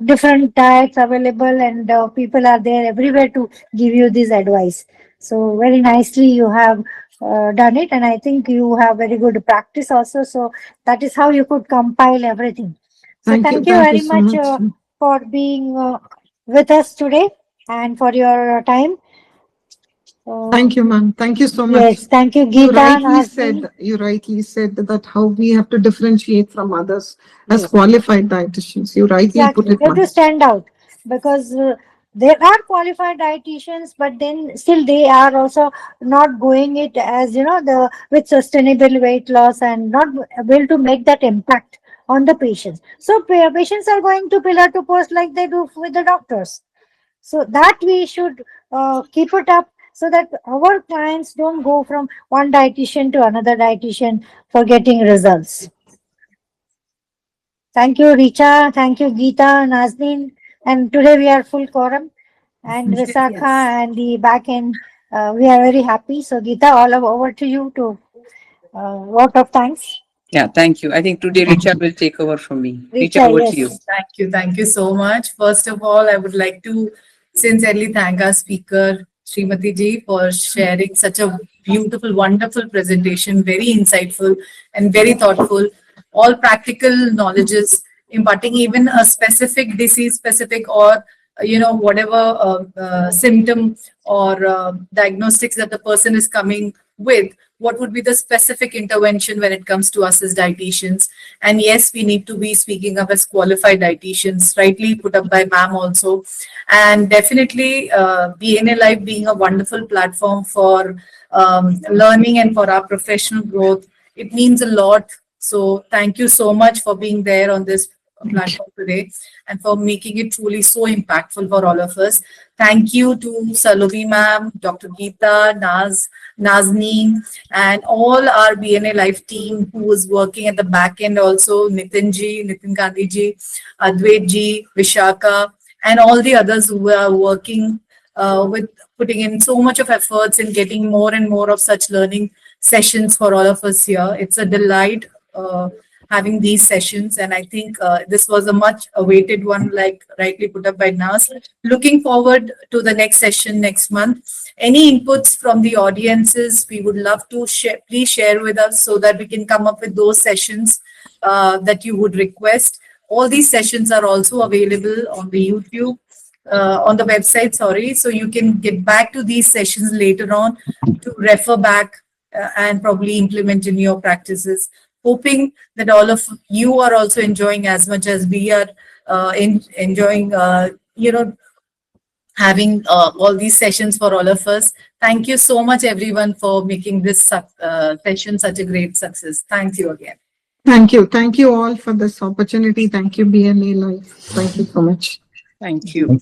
different diets available, and people are there everywhere to give you this advice. So very nicely you have done it, and I think you have very good practice also, so that is how you could compile everything. So Thank you. thank you Thank you very so much much. for being with us today, and for your time. uh, Thank you, ma'am. Thank you so much. yes, thank you, Geeta and Asmin. You rightly said that how we have to differentiate from others as Yes. qualified dietitians. You rightly put Exactly. it, You have ma'am. to stand out, because there are qualified dietitians, but then still they are also not going it as the with sustainable weight loss, and not able to make that impact on the patients. So patients are going to pillar to post like they do with the doctors. So that we should keep it up, so that our clients don't go from one dietitian to another dietitian for getting results. Thank you, Richa. Thank you, Geeta, Nazneen. And today we are full quorum. and Yes. Visakha and the back end. We are very happy. So Geeta, over to you to vote of thanks. Yeah, thank you. I think today Richa will take over from me. Richa, Richa, over to you. yes. Thank you. Thank you so much. First of all, I would like to sincerely thank our speaker, Sreemathy ji, for sharing such a beautiful, wonderful presentation, very insightful and very thoughtful. All practical knowledges, imparting even a specific disease specific or whatever symptom or diagnostics that the person is coming with, what would be the specific intervention when it comes to us as dietitians. And yes, we need to be speaking up as qualified dietitians, rightly put up by ma'am also. And definitely BNA Live being a wonderful platform for learning and for our professional growth, it means a lot. So thank you so much for being there on this platform today and for making it truly so impactful for all of us. Thank you to Salome ma'am, Dr. Geeta, Nazneen, and all our BNA Life team who is working at the back end also, Nitin Gandhi ji, Advait ji, Vishaka, and all the others who are working with putting in so much of efforts in getting more and more of such learning sessions for all of us here. It's a delight having these sessions, and I think this was a much awaited one, like rightly put up by Nas. Looking forward to the next session next month. Any inputs from the audiences, we would love to share. Please share with us so that we can come up with those sessions that you would request. All these sessions are also available on the YouTube, on the website, sorry. So you can get back to these sessions later on to refer back and probably implement in your practices. Hoping that all of you are also enjoying as much as we are enjoying, having all these sessions for all of us. Thank you so much, everyone, for making this session such a great success. Thank you again. Thank you. Thank you all for this opportunity. Thank you, BNA Life. Thank you so much. Thank you.